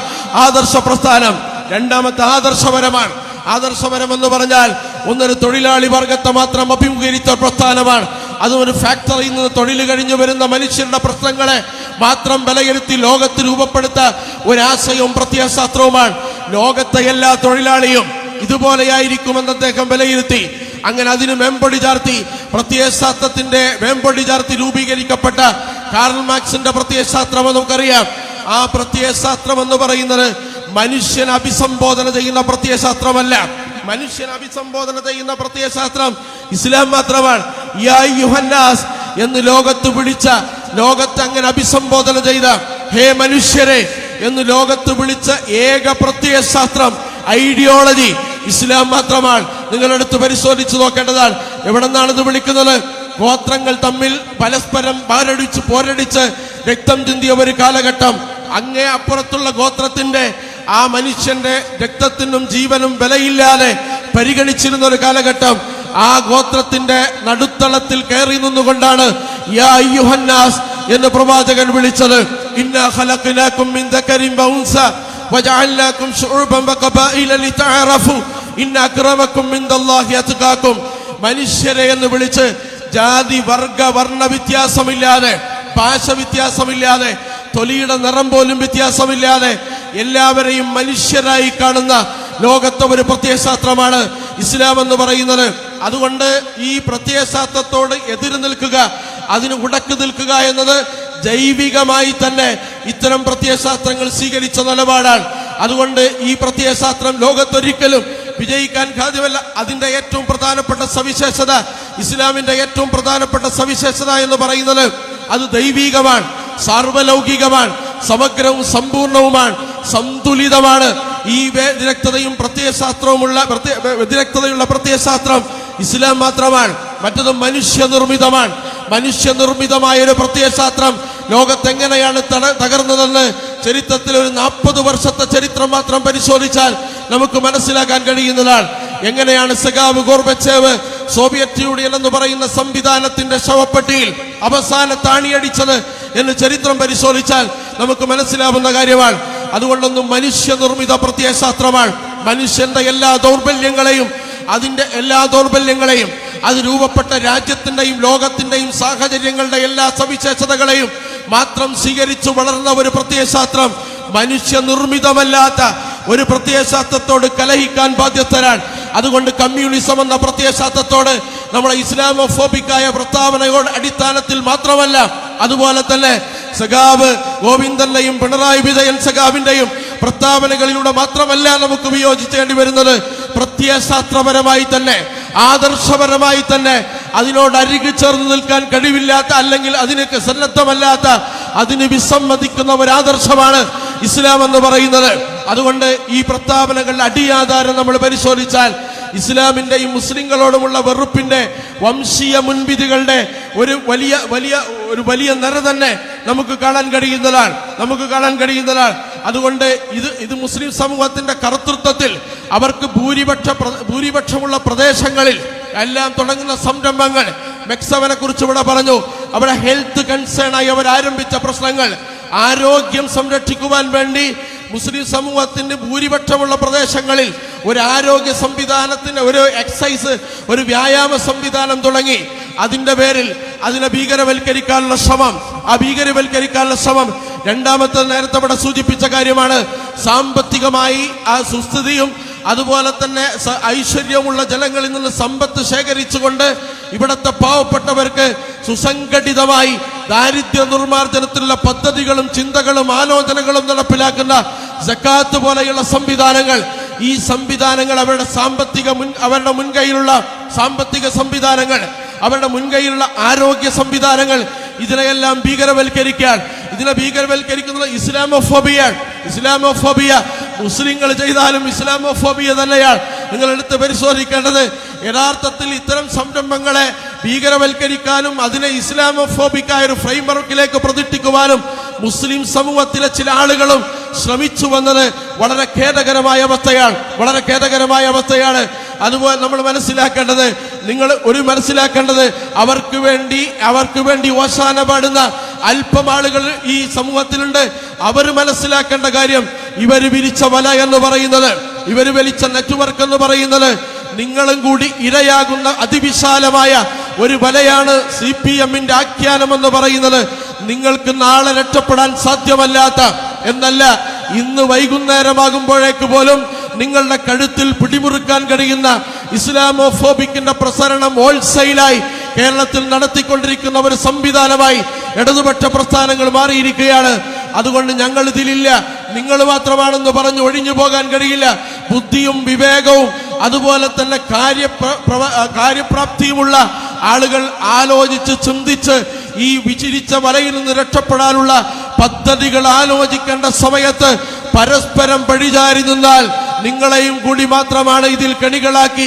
ആദർശ പ്രസ്ഥാനം. രണ്ടാമത്തെ ആദർശപരമാണ്. ആദർശപരം എന്ന് പറഞ്ഞാൽ ഒന്നൊരു തൊഴിലാളി വർഗത്തെ മാത്രം അഭിമുഖീകരിച്ച പ്രസ്ഥാനമാണ്. അതും ഒരു ഫാക്ടറിയിൽ നിന്ന് തൊഴിൽ കഴിഞ്ഞു വരുന്ന മനുഷ്യരുടെ പ്രശ്നങ്ങളെ മാത്രം വിലയിരുത്തി ലോകത്ത് രൂപപ്പെടുത്ത ഒരാശയവും പ്രത്യയശാസ്ത്രവുമാണ്. ലോകത്തെ എല്ലാ തൊഴിലാളിയും ഇതുപോലെയായിരിക്കുമെന്ന് അദ്ദേഹം വിലയിരുത്തി. അങ്ങനെ അതിന് മേമ്പൊടി ചാർത്തി, പ്രത്യയശാസ്ത്രത്തിന്റെ മേമ്പൊടി ചാർത്തി രൂപീകരിക്കപ്പെട്ട കാർൽ മാർക്സിന്റെ പ്രത്യയശാസ്ത്രം നമുക്കറിയാം. ആ പ്രത്യയശാസ്ത്രം എന്ന് പറയുന്നത് മനുഷ്യൻ അഭിസംബോധന ചെയ്യുന്ന പ്രത്യയശാസ്ത്രമല്ല. മനുഷ്യൻ അഭിസംബോധന ചെയ്യുന്ന പ്രത്യയശാസ്ത്രം ഇസ്ലാം മാത്രമാണ്. യാ യുഹന്നാസ് എന്ന് ലോകത്ത് വിളിച്ച, ലോകത്ത് അങ്ങനെ അഭിസംബോധന ചെയ്ത ഹേ മനുഷ്യരെ എന്ന് ലോകത്ത് വിളിച്ച ഏക പ്രത്യയശാസ്ത്രം, ഐഡിയോളജി ഇസ്ലാം മാത്രമാണ്. നിങ്ങളെടുത്ത് പരിശോധിച്ച് നോക്കേണ്ടതാണ്. എവിടെ നിന്നാണ് ഇത് വിളിക്കുന്നത്? ഗോത്രങ്ങൾ തമ്മിൽ പരസ്പരം പോരടിച്ച് രക്തം ചിന്തിയ ഒരു കാലഘട്ടം. അങ്ങേ അപ്പുറത്തുള്ള ഗോത്രത്തിന്റെ ആ മനുഷ്യന്റെ രക്തത്തിനും ജീവനും വിലയില്ലാതെ പരിഗണിച്ചിരുന്ന ഒരു കാലഘട്ടം. ആ ഗോത്രത്തിന്റെ നടുത്തളത്തിൽ കയറി നിന്നുകൊണ്ടാണ് യാ അയ്യുഹന്നാസ് എന്ന് പ്രവാചകൻ വിളിച്ചത്. ഇന്നാ ഖലഖനാകും മിൻ ദക്കരിൻ വഉൻസ വജഅൽനാകും ശുഉബൻ വഖബായില ലിതഅറഫു ഇന്ന അക്രമകും ഇൻദല്ലാഹി അത്ഖാകും. മനുഷ്യരെ എന്ന് വിളിച്ച് ജാതി, വർഗ, വർണ്ണ വ്യത്യാസമില്ലാതെ, ഭാഷ വ്യത്യാസമില്ലാതെ, തൊലിയുടെ നിറം പോലും വ്യത്യാസമില്ലാതെ എല്ലാവരെയും മനുഷ്യരായി കാണുന്ന ലോകത്തെ ഒരു പ്രത്യയശാസ്ത്രമാണ് ഇസ്ലാം എന്ന് പറയുന്നത്. അതുകൊണ്ട് ഈ പ്രത്യയശാസ്ത്രത്തോട് എതിര് നിൽക്കുക, അതിന് ഉടക്ക് നിൽക്കുക എന്നത് ജൈവികമായി തന്നെ ഇത്തരം പ്രത്യയശാസ്ത്രങ്ങൾ സ്വീകരിച്ച നിലപാടാണ്. അതുകൊണ്ട് ഈ പ്രത്യയശാസ്ത്രം ലോകത്തൊരിക്കലും വിജയിക്കാൻ സാധ്യമല്ല. അതിന്റെ ഏറ്റവും പ്രധാനപ്പെട്ട സവിശേഷത, ഇസ്ലാമിന്റെ ഏറ്റവും പ്രധാനപ്പെട്ട സവിശേഷത എന്ന് പറയുന്നത് അത് ദൈവികമാണ്, സാർവലൗകികമാണ്, സമഗ്രവും സമ്പൂർണവുമാണ്, സന്തുലിതമാണ്. ഈ വ്യതിരക്തതയും പ്രത്യയശാസ്ത്രവുമുള്ള വ്യതിരക്തതയുള്ള പ്രത്യയശാസ്ത്രം ഇസ്ലാം മാത്രമാണ്. മറ്റത് മനുഷ്യനിർമ്മിതമാണ്. മനുഷ്യനിർമ്മിതമായ ഒരു പ്രത്യയശാസ്ത്രം ലോകത്തെങ്ങനെയാണ് തകർന്നതെന്ന് ചരിത്രത്തിൽ ഒരു 40 വർഷത്തെ ചരിത്രം മാത്രം പരിശോധിച്ചാൽ നമുക്ക് മനസ്സിലാക്കാൻ കഴിയുന്നതാണ്. എങ്ങനെയാണ് സഖാവ് ഗോർബച്ചേവ് സോവിയറ്റ് യൂണിയൻ എന്ന് പറയുന്ന സംവിധാനത്തിന്റെ ശവപ്പെട്ടിയിൽ അവസാന താണിയടിച്ചത് എന്ന് ചരിത്രം പരിശോധിച്ചാൽ നമുക്ക് മനസ്സിലാവുന്ന കാര്യമാണ്. അതുകൊണ്ടൊന്നും മനുഷ്യനിർമ്മിത പ്രത്യയശാസ്ത്രമാണ്. മനുഷ്യന്റെ എല്ലാ ദൗർബല്യങ്ങളെയും അത് രൂപപ്പെട്ട രാജ്യത്തിന്റെയും ലോകത്തിന്റെയും സാഹചര്യങ്ങളുടെ എല്ലാ സവിശേഷതകളെയും മാത്രം സ്വീകരിച്ചു വളർന്ന ഒരു പ്രത്യയശാസ്ത്രം മനുഷ്യനിർമ്മിതമല്ലാത്ത ഒരു പ്രത്യയശാസ്ത്രത്തോട് കലഹിക്കാൻ ബാധ്യസ്ഥരാണ്. അതുകൊണ്ട് കമ്മ്യൂണിസം എന്ന പ്രത്യയശാസ്ത്രത്തോട് നമ്മളെ ഇസ്ലാമോഫോബിക്കായ പ്രസ്താവനയുടെ അടിസ്ഥാനത്തിൽ മാത്രമല്ല, അതുപോലെ തന്നെ സഖാവ് ഗോവിന്ദന്റെയും പിണറായി വിജയൻ സഖാവിന്റെയും പ്രസ്താവനകളിലൂടെ മാത്രമല്ല നമുക്ക് വിയോജിക്കേണ്ടി വരുന്നത്, പ്രത്യയശാസ്ത്രപരമായി തന്നെ, ആദർശപരമായി തന്നെ അതിനോട് അരികു ചേർന്ന് നിൽക്കാൻ കഴിവില്ലാത്ത, അല്ലെങ്കിൽ അതിന് സന്നദ്ധമല്ലാത്ത, അതിന് വിസമ്മതിക്കുന്ന ഒരു ആദർശമാണ് ഇസ്ലാം എന്ന് പറയുന്നത്. അതുകൊണ്ട് ഈ പ്രസ്താവനകളുടെ അടിയാധാരം നമ്മൾ പരിശോധിച്ചാൽ ഇസ്ലാമിന്റെയും മുസ്ലിങ്ങളോടുമുള്ള വെറുപ്പിന്റെ വംശീയ മുൻവിധികളുടെ ഒരു വലിയ നിര തന്നെ നമുക്ക് കാണാൻ കഴിയുന്നതാണ്. അതുകൊണ്ട് ഇത് മുസ്ലിം സമൂഹത്തിന്റെ കർത്തൃത്വത്തിൽ അവർക്ക് ഭൂരിപക്ഷമുള്ള പ്രദേശങ്ങളിൽ എല്ലാം തുടങ്ങുന്ന സംരംഭങ്ങൾ, മെക്സവനെ കുറിച്ച് ഇവിടെ പറഞ്ഞു, അവിടെ ഹെൽത്ത് കൺസേൺ ആയി അവർ ആരംഭിച്ച പ്രശ്നങ്ങൾ, ആരോഗ്യം സംരക്ഷിക്കുവാൻ വേണ്ടി മുസ്ലിം സമൂഹത്തിന്റെ ഭൂരിപക്ഷമുള്ള പ്രദേശങ്ങളിൽ ഒരു ആരോഗ്യ സംവിധാനത്തിന്, ഒരു എക്സസൈസ്, ഒരു വ്യായാമ സംവിധാനം തുടങ്ങി. അതിന്റെ പേരിൽ അതിനെ ഭീകരവൽക്കരിക്കാനുള്ള ശ്രമം, ആ ഭീകരവൽക്കരിക്കാനുള്ള ശ്രമം. രണ്ടാമത്തെ നേരത്തെ ഇവിടെ സൂചിപ്പിച്ച കാര്യമാണ്, സാമ്പത്തികമായി ആ സുസ്ഥിതിയും അതുപോലെ തന്നെ ഐശ്വര്യമുള്ള ജനങ്ങളിൽ നിന്ന് സമ്പത്ത് ശേഖരിച്ചുകൊണ്ട് ഇവിടത്തെ പാവപ്പെട്ടവർക്ക് സുസംഘടിതമായി ദാരിദ്ര്യ നിർമ്മാർജ്ജനത്തിലുള്ള പദ്ധതികളും ചിന്തകളും ആലോചനകളും നടപ്പിലാക്കുന്ന സക്കാത്ത് പോലെയുള്ള സംവിധാനങ്ങൾ, ഈ സംവിധാനങ്ങൾ അവരുടെ മുൻകൈയിലുള്ള സാമ്പത്തിക സംവിധാനങ്ങൾ, അവരുടെ മുൻകൈയിലുള്ള ആരോഗ്യ സംവിധാനങ്ങൾ, ഇതിനെയെല്ലാം ഭീകരവൽക്കരിക്കാൻ, ഇതിനെ ഭീകരവൽക്കരിക്കുന്നത് ഇസ്ലാമോഫോബിയ മുസ്ലിങ്ങൾ ചെയ്താലും ഇസ്ലാമോഫോബിയ തന്നെയാണ്. നിങ്ങൾ എടുത്ത് പരിശോധിക്കേണ്ടത്. യഥാർത്ഥത്തിൽ ഇത്തരം സംരംഭങ്ങളെ ഭീകരവൽക്കരിക്കാനും അതിനെ ഇസ്ലാമോഫോബിക്കായ ഒരു ഫ്രെയിംവർക്കിലേക്ക് പ്രതിഷ്ഠിക്കുവാനും മുസ്ലിം സമൂഹത്തിലെ ചില ആളുകളും ശ്രമിച്ചു വന്നത് വളരെ ഖേദകരമായ അവസ്ഥയാണ്. അതുപോലെ നമ്മൾ മനസ്സിലാക്കേണ്ടത്, അവർക്ക് വേണ്ടി ഓശാന പാടുന്ന അല്പം ആളുകൾ ഈ സമൂഹത്തിലുണ്ട്. അവർ മനസ്സിലാക്കേണ്ട കാര്യം, ഇവര് വിരിച്ച വല എന്ന് പറയുന്നത്, ഇവര് വലിച്ച നെറ്റ്വർക്ക് എന്ന് പറയുന്നത് നിങ്ങളും കൂടി ഇരയാകുന്ന അതിവിശാലമായ ഒരു വലയാണ്. CPM-ന്റെ ആഖ്യാനം എന്ന് പറയുന്നത് നിങ്ങൾക്ക് നാളെ രക്ഷപ്പെടാൻ സാധ്യമല്ലാത്ത എന്നല്ല, ഇന്ന് വൈകുന്നേരമാകുമ്പോഴേക്ക് പോലും നിങ്ങളുടെ കഴുത്തിൽ പിടിമുറുക്കാൻ കഴിയുന്ന ഇസ്ലാമോഫോബിക്കിന്റെ പ്രസരണം ഹോൾസെയിലായി കേരളത്തിൽ നടത്തിക്കൊണ്ടിരിക്കുന്ന ഒരു സംവിധാനമായി ഇടതുപക്ഷ പ്രസ്ഥാനങ്ങൾ മാറിയിരിക്കുകയാണ്. അതുകൊണ്ട് ഞങ്ങൾ ഇതിലില്ല, നിങ്ങൾ മാത്രമാണെന്ന് പറഞ്ഞു ഒഴിഞ്ഞു പോകാൻ കഴിയില്ല. ബുദ്ധിയും വിവേകവും അതുപോലെ തന്നെ കാര്യപ്രാപ്തിയുമുള്ള ആളുകൾ ആലോചിച്ച് ചിന്തിച്ച് ഈ വിചിരിച്ച വലയിൽ നിന്ന് രക്ഷപ്പെടാനുള്ള പദ്ധതികൾ ആലോചിക്കേണ്ട സമയത്ത് പരസ്പരം പഴിചാരി നിന്നാൽ നിങ്ങളെയും കൂടി മാത്രമാണ് ഇതിൽ കെണികളാക്കി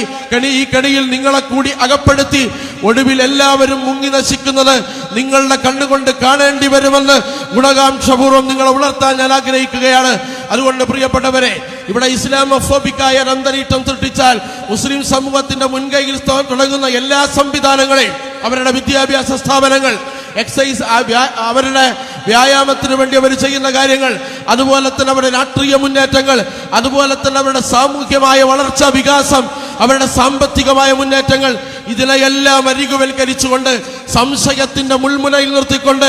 ഈ കെണിയിൽ നിങ്ങളെ കൂടി അകപ്പെടുത്തി ഒടുവിൽ എല്ലാവരും മുങ്ങി നശിക്കുന്നത് നിങ്ങളുടെ കണ്ണുകൊണ്ട് കാണേണ്ടി വരുമെന്ന് ഗുണകാംക്ഷപൂർവ്വം നിങ്ങളെ ഉണർത്താൻ ഞാൻ ആഗ്രഹിക്കുകയാണ്. അതുകൊണ്ട് പ്രിയപ്പെട്ടവരെ, ഇവിടെ ഇസ്ലാമോഫോബിക്കായ അന്തരീക്ഷം സൃഷ്ടിച്ചാൽ മുസ്ലിം സമൂഹത്തിന്റെ മുൻകൈയിൽ തുടങ്ങുന്ന എല്ലാ സംവിധാനങ്ങളെയും, അവരുടെ വിദ്യാഭ്യാസ സ്ഥാപനങ്ങൾ, എക്സൈസ്, അവരുടെ വ്യായാമത്തിന് വേണ്ടി അവർ ചെയ്യുന്ന കാര്യങ്ങൾ, അതുപോലെ തന്നെ അവരുടെ രാഷ്ട്രീയ മുന്നേറ്റങ്ങൾ, അതുപോലെ തന്നെ അവരുടെ സാമൂഹ്യമായ വളർച്ച, വികാസം, അവരുടെ സാമ്പത്തികമായ മുന്നേറ്റങ്ങൾ, ഇതിനെയെല്ലാം അരികുവൽക്കരിച്ചുകൊണ്ട് സംശയത്തിന്റെ മുൾമുനയിൽ നിർത്തിക്കൊണ്ട്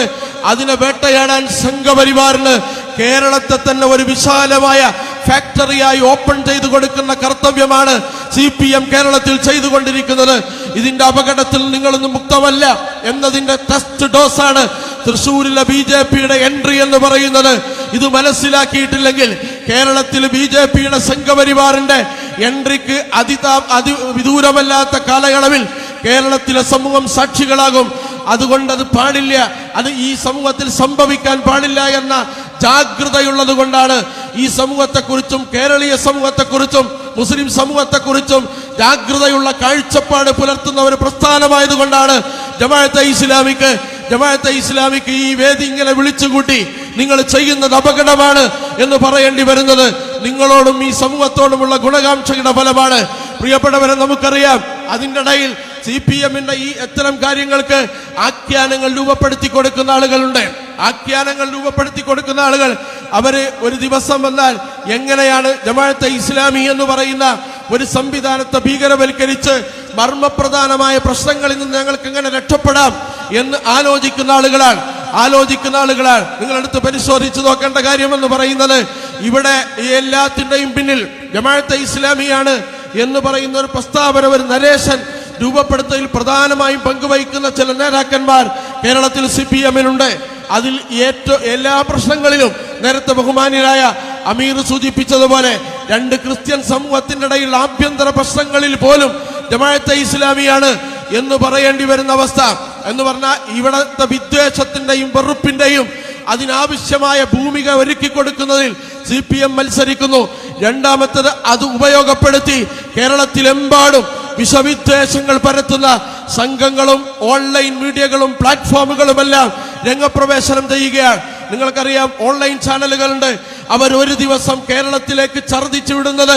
അതിനെ വേട്ടയാടാൻ സംഘപരിവാറിന് കേരളത്തെ തന്നെ ഒരു വിശാലമായ ഫാക്ടറിയായി ഓപ്പൺ ചെയ്തു കൊടുക്കുന്ന കർത്തവ്യമാണ് CPM കേരളത്തിൽ ചെയ്തുകൊണ്ടിരിക്കുന്നത്. ഇതിന്റെ അപകടത്തിൽ നിങ്ങളൊന്നും മുക്തമല്ല എന്നതിന്റെ ടെസ്റ്റ് ഡോസാണ് തൃശ്ശൂരിലെ BJP-യുടെ എൻട്രി എന്ന് പറയുന്നത്. ഇത് മനസ്സിലാക്കിയിട്ടില്ലെങ്കിൽ കേരളത്തിൽ BJP-യുടെ സംഘപരിവാറിന്റെ എൻട്രിക്ക് അതിവിദൂരമല്ലാത്ത കാലയളവിൽ കേരളത്തിലെ സമൂഹം സാക്ഷികളാകും. അതുകൊണ്ട് അത് പാടില്ല, അത് ഈ സമൂഹത്തിൽ സംഭവിക്കാൻ പാടില്ല എന്ന ജാഗ്രതയുള്ളത് കൊണ്ടാണ് ഈ സമൂഹത്തെക്കുറിച്ചും കേരളീയ സമൂഹത്തെക്കുറിച്ചും മുസ്ലിം സമൂഹത്തെക്കുറിച്ചും ജാഗ്രതയുള്ള കാഴ്ചപ്പാട് പുലർത്തുന്ന ഒരു പ്രസ്ഥാനമായതുകൊണ്ടാണ് ജമാഅത്തെ ഇസ്ലാമിക്ക് ഈ വേദി ഇങ്ങനെ വിളിച്ചുകൂട്ടി നിങ്ങൾ ചെയ്യുന്നത് അപകടമാണ് എന്ന് പറയേണ്ടി വരുന്നത് നിങ്ങളോടും ഈ സമൂഹത്തോടുമുള്ള ഗുണകാംക്ഷയുടെ ഫലമാണ്. പ്രിയപ്പെട്ടവരെ, നമുക്കറിയാം അതിൻ്റെ ഇടയിൽ CPM-ന്റെ ഈ ഇത്തരം കാര്യങ്ങൾക്ക് ആഖ്യാനങ്ങൾ രൂപപ്പെടുത്തി കൊടുക്കുന്ന ആളുകൾ അവര് ഒരു ദിവസം വന്നാൽ എങ്ങനെയാണ് ജമാഅത്തെ ഇസ്ലാമി എന്ന് പറയുന്ന ഒരു സംവിധാനത്തെ ഭീകരവൽക്കരിച്ച് മർമ്മപ്രധാനമായ പ്രശ്നങ്ങളിൽ നിന്ന് ഞങ്ങൾക്ക് എങ്ങനെ രക്ഷപ്പെടാം എന്ന് ആലോചിക്കുന്ന ആളുകളാണ്. നിങ്ങളെടുത്ത് പരിശോധിച്ച് നോക്കേണ്ട കാര്യമെന്ന് പറയുന്നത്, ഇവിടെ എല്ലാത്തിന്റെയും പിന്നിൽ ജമാഅത്തെ ഇസ്ലാമിയാണ് എന്ന് പറയുന്ന ഒരു പ്രസ്താവന, ഒരു നരേഷൻ രൂപപ്പെടുത്തലിൽ പ്രധാനമായും പങ്കുവഹിക്കുന്ന ചില നേതാക്കന്മാർ കേരളത്തിൽ CPM-നുണ്ട്. അതിൽ എല്ലാ പ്രശ്നങ്ങളിലും നേരത്തെ ബഹുമാന്യനായ അമീർ സൂചിപ്പിച്ചതുപോലെ രണ്ട് ക്രിസ്ത്യൻ സമൂഹത്തിന്റെ ഇടയിൽ ആഭ്യന്തര പ്രശ്നങ്ങളിൽ പോലും ജമാഅത്തെ ഇസ്ലാമിയാണ് എന്ന് പറയേണ്ടി വരുന്ന അവസ്ഥ എന്ന് പറഞ്ഞാൽ ഇവിടത്തെ വിദ്വേഷത്തിന്റെയും വെറുപ്പിന്റെയും അതിനാവശ്യമായ ഭൂമിക ഒരുക്കി കൊടുക്കുന്നതിൽ CPM മത്സരിക്കുന്നു. രണ്ടാമത്തത് അത് ഉപയോഗപ്പെടുത്തി കേരളത്തിലെമ്പാടും വിഷവിദ്വേഷങ്ങൾ പരത്തുന്ന സംഘങ്ങളും ഓൺലൈൻ മീഡിയകളും പ്ലാറ്റ്ഫോമുകളുമെല്ലാം രംഗപ്രവേശനം ചെയ്യുകയാണ്. നിങ്ങൾക്കറിയാം, ഓൺലൈൻ ചാനലുകളുണ്ട്. അവർ ഒരു ദിവസം കേരളത്തിലേക്ക് ഛർദ്ദിച്ചു വിടുന്നത്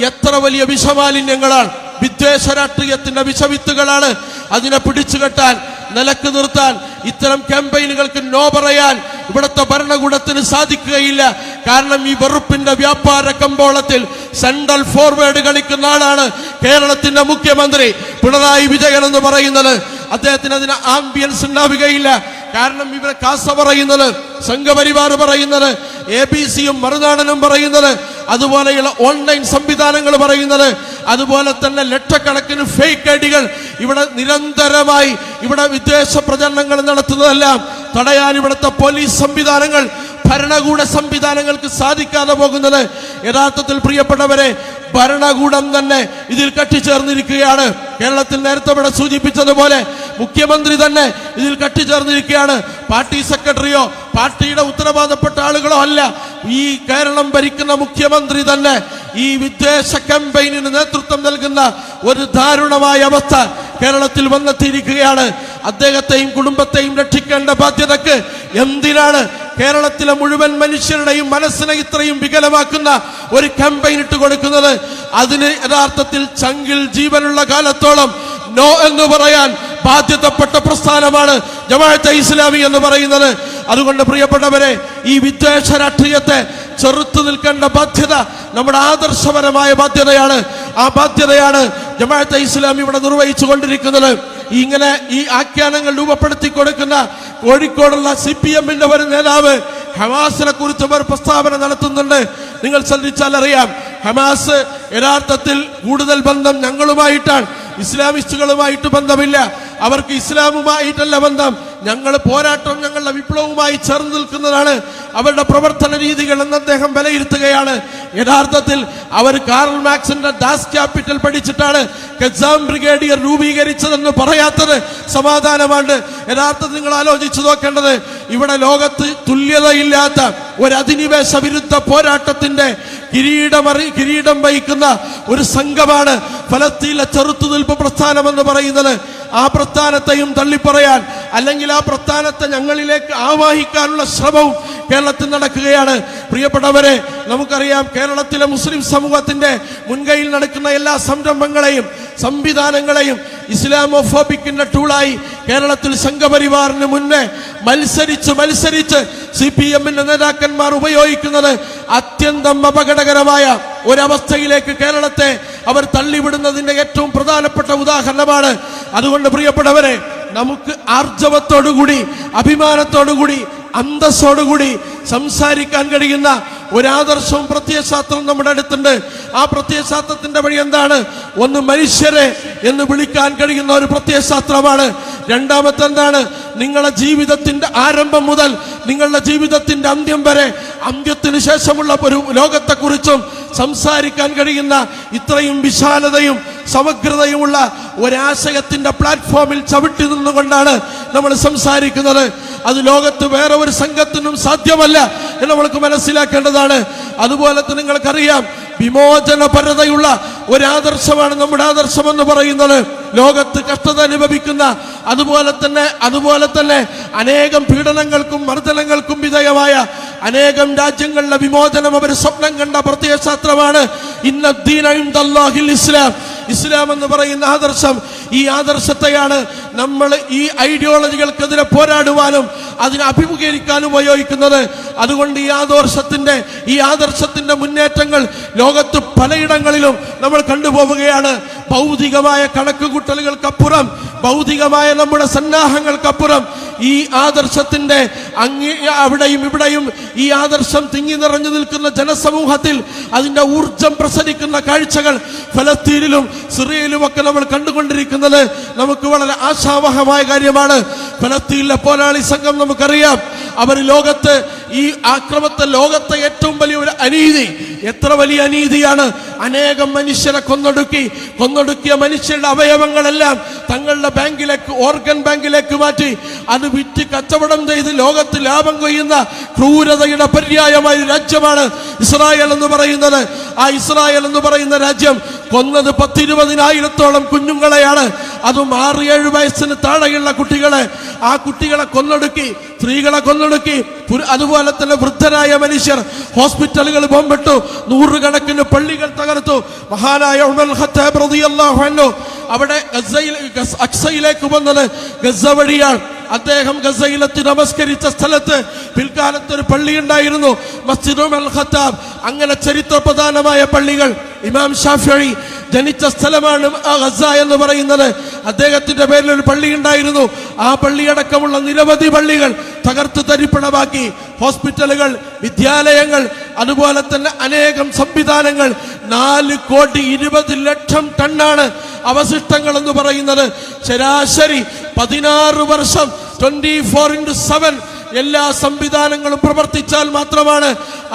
എത്ര വലിയ വിഷമാലിന്യങ്ങളാണ്, വിദ്വേഷ രാഷ്ട്രീയത്തിന്റെ വിഷവിത്തുകളാണ്. അതിനെ പിടിച്ചുകെട്ടാൻ, നിലക്ക് നിർത്താൻ, ഇത്തരം ക്യാമ്പയിനുകൾക്ക് നോ പറയാൻ ഇവിടുത്തെ ഭരണകൂടത്തിന് സാധിക്കുകയില്ല. കാരണം ഈ വെറുപ്പിന്റെ വ്യാപാര കമ്പോളത്തിൽ സെൻട്രൽ ഫോർവേഡ് കളിക്കുന്ന ആളാണ് കേരളത്തിന്റെ മുഖ്യമന്ത്രി പിണറായി വിജയൻ എന്ന് പറയുന്നത്. അദ്ദേഹത്തിന് അതിന് ആംബിയൻസ് ഉണ്ടാവുകയില്ല. കാരണം ഇവരെ കാസ പറയുന്നത്, സംഘപരിവാർ പറയുന്നത്, ABC-യും മറുനാടനും പറയുന്നത്, അതുപോലെയുള്ള ഓൺലൈൻ സംവിധാനങ്ങൾ പറയുന്നത്, അതുപോലെ തന്നെ ലക്ഷക്കണക്കിന് ഫേക്ക് ഐഡികൾ ഇവിടെ നിരന്തരമായി ഇവിടെ വിദ്വേഷ പ്രചരണങ്ങൾ നടത്തുന്നതെല്ലാം തടയാൻ ഇവിടുത്തെ പോലീസ് സംവിധാനങ്ങൾ, ഭരണകൂട സംവിധാനങ്ങൾക്ക് സാധിക്കാതെ പോകുന്നത് യഥാർത്ഥത്തിൽ പ്രിയപ്പെട്ടവരെ ഭരണകൂടം തന്നെ ഇതിൽ കെട്ടിച്ചേർന്നിരിക്കുകയാണ്. കേരളത്തിൽ നേരത്തെ ഇവിടെ സൂചിപ്പിച്ചതുപോലെ മുഖ്യമന്ത്രി തന്നെ ഇതിൽ കെട്ടിച്ചേർന്നിരിക്കുകയാണ്. പാർട്ടി സെക്രട്ടറിയോ പാർട്ടിയുടെ ഉത്തരവാദപ്പെട്ട ആളുകളോ അല്ല, ഈ കേരളം ഭരിക്കുന്ന മുഖ്യമന്ത്രി തന്നെ ഈ വിദ്വേഷ ക്യാമ്പയിനിന് നേതൃത്വം നൽകുന്ന ഒരു ദാരുണമായ അവസ്ഥ കേരളത്തിൽ വന്നെത്തിയിരിക്കുകയാണ്. അദ്ദേഹത്തെയും കുടുംബത്തെയും രക്ഷിക്കേണ്ട ബാധ്യതക്ക് എന്തിനാണ് കേരളത്തിലെ മുഴുവൻ മനുഷ്യരുടെയും മനസ്സിനെ ഇത്രയും വികലമാക്കുന്ന ഒരു ക്യാമ്പയിൻ ഇട്ട് കൊടുക്കുന്നത്? അതിന് യഥാർത്ഥത്തിൽ ചങ്കിൽ ജീവനുള്ള കാലത്തോളം നോ എന്ന് പറയാൻ ബാധ്യതപ്പെട്ട പ്രസ്ഥാനമാണ് ജമാഅത്തെ ഇസ്ലാമി എന്ന് പറയുന്നത്. അതുകൊണ്ട് പ്രിയപ്പെട്ടവരെ, ഈ വിദ്വേഷ രാഷ്ട്രീയത്തെ ചെറുത്തു നിൽക്കേണ്ട ബാധ്യത നമ്മുടെ ആദർശപരമായ ബാധ്യതയാണ്. ആ ബാധ്യതയാണ് ജമാഅത്തെ ഇസ്ലാമി ഇവിടെ നിർവഹിച്ചു കൊണ്ടിരിക്കുന്നത്. ഇങ്ങനെ ഈ ആഖ്യാനങ്ങൾ രൂപപ്പെടുത്തി കൊടുക്കുന്ന കോഴിക്കോടുള്ള CPM-ന്റെ ഒരു നേതാവ് ഹമാസിനെ കുറിച്ച് ഒരു പ്രസ്താവന നടത്തുന്നുണ്ട്. നിങ്ങൾ ശ്രദ്ധിച്ചാൽ അറിയാം, ഹമാസ് യഥാർത്ഥത്തിൽ കൂടുതൽ ബന്ധം ഞങ്ങളുമായിട്ടാണ്, ഇസ്ലാമിസ്റ്റുകളുമായിട്ട് ബന്ധമില്ല. അവർക്ക് ഇസ്ലാമുമായിട്ടല്ല ബന്ധം. ഞങ്ങൾ പോരാട്ടം, ഞങ്ങളുടെ വിപ്ലവവുമായി ചേർന്ന് നിൽക്കുന്നതാണ് അവരുടെ പ്രവർത്തന രീതികൾ എന്ന് അദ്ദേഹം വിലയിരുത്തുകയാണ്. യഥാർത്ഥത്തിൽ അവർ കാർൽ മാർക്സിന്റെ ദാസ് ക്യാപിറ്റൽ പഠിച്ചിട്ടാണ് ഖസാം ബ്രിഗേഡിയർ രൂപീകരിച്ചതെന്ന് പറയാത്തത് സമാധാനമാണ്. യഥാർത്ഥത്തിൽ നിങ്ങൾ ആലോചിച്ചു നോക്കേണ്ടത്, ഇവിടെ ലോകത്ത് തുല്യതയില്ലാത്ത ഒരു അധിനിവേശ വിരുദ്ധ പോരാട്ടത്തിന്റെ കിരീടം വഹിക്കുന്ന ഒരു സംഘമാണ് ഫലസ്തീനിലെ ചെറുത്തുനിൽപ്പ് പ്രസ്ഥാനം എന്ന് പറയുന്നത്. ആ പ്രസ്ഥാനത്തെയും തള്ളിപ്പറയാൻ, അല്ലെങ്കിൽ ആ പ്രസ്ഥാനത്തെ ഞങ്ങളിലേക്ക് ആവാഹിക്കാനുള്ള ശ്രമവും കേരളത്തിൽ നടക്കുകയാണ്. പ്രിയപ്പെട്ടവരെ, നമുക്കറിയാം കേരളത്തിലെ മുസ്ലിം സമൂഹത്തിന്റെ മുൻകൈയിൽ നടക്കുന്ന എല്ലാ സംരംഭങ്ങളെയും സംവിധാനങ്ങളെയും ഇസ്ലാമോഫോബിക്കിന്റെ ടൂളായി കേരളത്തിൽ സംഘപരിവാറിന് മുന്നേ മത്സരിച്ച് CPM-ന്റെ നേതാക്കന്മാർ ഉപയോഗിക്കുന്നത് അത്യന്തം അപകടകരമായ ഒരവസ്ഥയിലേക്ക് കേരളത്തെ അവർ തള്ളിവിടുന്നതിന്റെ ഏറ്റവും പ്രധാനപ്പെട്ട ഉദാഹരണമാണ്. അതുകൊണ്ട് പ്രിയപ്പെട്ടവരെ, നമുക്ക് ആർജവത്തോടുകൂടി, അഭിമാനത്തോടുകൂടി, അന്തസ്സോടുകൂടി സംസാരിക്കാൻ കഴിയുന്ന ഒരാദർശവും പ്രത്യയശാസ്ത്രം നമ്മുടെ അടുത്തുണ്ട്. ആ പ്രത്യയശാസ്ത്രത്തിന്റെ വഴി എന്താണ്? ഒന്ന്, മനുഷ്യരെ എന്ന് വിളിക്കാൻ കഴിയുന്ന ഒരു പ്രത്യയശാസ്ത്രമാണ്. രണ്ടാമത്തെ എന്താണ്? നിങ്ങളുടെ ജീവിതത്തിന്റെ ആരംഭം മുതൽ നിങ്ങളുടെ ജീവിതത്തിന്റെ അന്ത്യം വരെ, അന്ത്യത്തിന് ശേഷമുള്ള ഒരു ലോകത്തെക്കുറിച്ചും സംസാരിക്കാൻ കഴിയുന്ന ഇത്രയും വിശാലതയും സമഗ്രതയുമുള്ള ഒരാശയത്തിന്റെ പ്ലാറ്റ്ഫോമിൽ ചവിട്ടി നിന്നുകൊണ്ടാണ് നമ്മൾ സംസാരിക്കുന്നത്. അത് ലോകത്ത് വേറെ ഒരു സംഘത്തിനും സാധ്യമല്ല എന്ന് നമ്മൾക്ക് മനസ്സിലാക്കേണ്ടതാണ്. അതുപോലെ തന്നെ നിങ്ങൾക്കറിയാം, വിമോചനപരതയുള്ള ഒരാദർശമാണ് നമ്മുടെ ആദർശം എന്ന് പറയുന്നത്. ലോകത്ത് കഷ്ടത അനുഭവിക്കുന്ന, അതുപോലെ തന്നെ അനേകം പീഡനങ്ങൾക്കും മർദ്ദനങ്ങൾക്കും വിധേയമായ അനേകം രാജ്യങ്ങളിലെ വിമോചനം അവർ സ്വപ്നം കണ്ട പ്രത്യയശാസ്ത്രമാണ് ഇന്നദ്ദീന ഇൻദല്ലാഹിൽ ഇസ്ലാം. ഇസ്ലാം എന്ന് പറയുന്ന ആദർശം, ഈ ആദർശത്തെയാണ് നമ്മൾ ഈ ഐഡിയോളജികൾക്കെതിരെ പോരാടുവാനും അതിനെ അഭിമുഖീകരിക്കാനും ഉപയോഗിക്കുന്നത്. അതുകൊണ്ട് ഈ ആദർശത്തിന്റെ മുന്നേറ്റങ്ങൾ ലോകത്ത് പലയിടങ്ങളിലും നമ്മൾ കണ്ടുപോവുകയാണ്. ഭൗതികമായ കണക്കുകൂട്ടലുകൾക്കപ്പുറം, ഭൗതികമായ നമ്മുടെ സന്നാഹങ്ങൾക്കപ്പുറം ഈ ആദർശത്തിന്റെ അവിടെയും ഇവിടെയും ഈ ആദർശം തിങ്ങി നിറഞ്ഞു നിൽക്കുന്ന ജനസമൂഹത്തിൽ അതിന്റെ ഊർജം പ്രസരിക്കുന്ന കാഴ്ചകൾ ഫലസ്തീനിലും സിറിയയിലും ഒക്കെ നമ്മൾ കണ്ടുകൊണ്ടിരിക്കുന്നത് നമുക്ക് വളരെ ആശാവഹമായ കാര്യമാണ്. ഫലസ്തീനിലെ പോരാളി സംഘം നമുക്കറിയാം, അവർ ലോകത്ത് ഈ ആക്രമത്തെ, ലോകത്തെ ഏറ്റവും വലിയ ഒരു അനീതി, എത്ര വലിയ അനീതിയാണ്! അനേകം മനുഷ്യരെ കൊന്നൊടുക്കിയ മനുഷ്യരുടെ അവയവങ്ങളെല്ലാം തങ്ങളുടെ ബാങ്കിലേക്ക്, ഓർഗൻ ബാങ്കിലേക്ക് മാറ്റി അത് വിറ്റ് കച്ചവടം ചെയ്ത് ലോകത്ത് ലാഭം കൊയ്യുന്ന ക്രൂരതയുടെ പര്യായമായ രാജ്യമാണ് ഇസ്രായേൽ എന്ന് പറയുന്നത്. ആ ഇസ്രായേൽ എന്ന് പറയുന്ന രാജ്യം കൊന്നത് 10-20,000-ഓളം കുഞ്ഞുങ്ങളെയാണ്. അതും 6-7 വയസ്സിന് താഴെയുള്ള കുട്ടികളെ. ആ കുട്ടികളെ കൊന്നൊടുക്കി, സ്ത്രീകളെ കൊന്നൊടുക്കി, അതുപോലെ തന്നെ വൃദ്ധരായ മനുഷ്യർ. ഹോസ്പിറ്റലുകൾ ബോംബിട്ടു, 100 കണക്കിന് പള്ളികൾ തകർത്തു. മഹാനായ ഉമർ ഖത്താബ് റളിയല്ലാഹു അൻഹു അവിടെ അക്സയിലേക്ക് വന്നത് ഗസ വഴിയാണ്. അദ്ദേഹം ഗസയിലെത്തി നമസ്കരിച്ച സ്ഥലത്ത് പിൽക്കാലത്ത് ഒരു പള്ളി ഉണ്ടായിരുന്നു, മസ്ജിദുൽ അൽ ഖത്താബ്. അങ്ങനെ ചരിത്രപ്രധാനമായ പള്ളികൾ. ഇമാം ഷാഫിഈ ജനിച്ച സ്ഥലമാണ് ഗസ എന്ന് പറയുന്നത്. അദ്ദേഹത്തിന്റെ പേരിൽ ഒരു പള്ളി ഉണ്ടായിരുന്നു. ആ പള്ളിയടക്കമുള്ള നിരവധി പള്ളികൾ തകർത്ത് തരിപ്പണമാക്കി. ഹോസ്പിറ്റലുകൾ, വിദ്യാലയങ്ങൾ, അതുപോലെ തന്നെ അനേകം സംവിധാനങ്ങൾ. 4,20,00,000 ടണ്ണാണ് അവശിഷ്ടങ്ങൾ എന്ന് പറയുന്നത്. ശരാശരി 16 വർഷം 24/7 എല്ലാ സംവിധാനങ്ങളും പ്രവർത്തിച്ചാൽ മാത്രമാണ്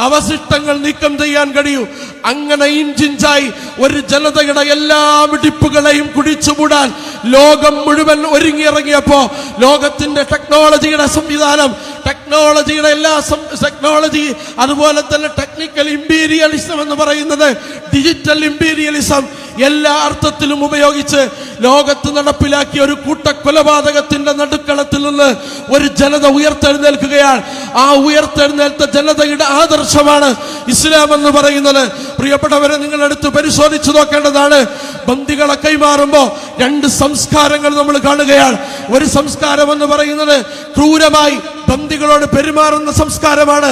അവശിഷ്ടങ്ങൾ നീക്കം ചെയ്യാൻ കഴിയൂ. അങ്ങനെ ഇഞ്ചിഞ്ചായി ഒരു ജനതയുടെ എല്ലാ മിടിപ്പുകളെയും കുഴിച്ചുമൂടാൻ ലോകം മുഴുവൻ ഒരുങ്ങിയിറങ്ങിയപ്പോ ലോകത്തിന്റെ ടെക്നോളജിയുടെ സംവിധാനം, ടെക്നോളജിയുടെ എല്ലാ ടെക്നോളജി, അതുപോലെ തന്നെ ടെക്നിക്കൽ ഇമ്പീരിയലിസം എന്ന് പറയുന്നത്, ഡിജിറ്റൽ ഇമ്പീരിയലിസം എല്ലാ അർത്ഥത്തിലും ഉപയോഗിച്ച് ലോകത്ത് നടപ്പിലാക്കിയ ഒരു കൂട്ടക്കൊലപാതകത്തിന്റെ നടുക്കളത്തിൽ നിന്ന് ഒരു ജനത ഉയർത്തെഴുന്നേൽക്കുകയാണ്. ആ ഉയർത്തെഴുന്നേൽത്ത ജനതയുടെ ആദർശമാണ് ഇസ്ലാം എന്ന് പറയുന്നത്. പ്രിയപ്പെട്ടവരെ, നിങ്ങളെടുത്ത് പരിശോധിച്ചു നോക്കേണ്ടതാണ്. ബന്ദികളെ കൈമാറുമ്പോൾ 2 സംസ്കാരങ്ങൾ നമ്മൾ കാണുകയാണ്. ഒരു സംസ്കാരം എന്ന് പറയുന്നത് ക്രൂരമായി ബന്ദികളോട് പെരുമാറുന്ന സംസ്കാരമാണ്.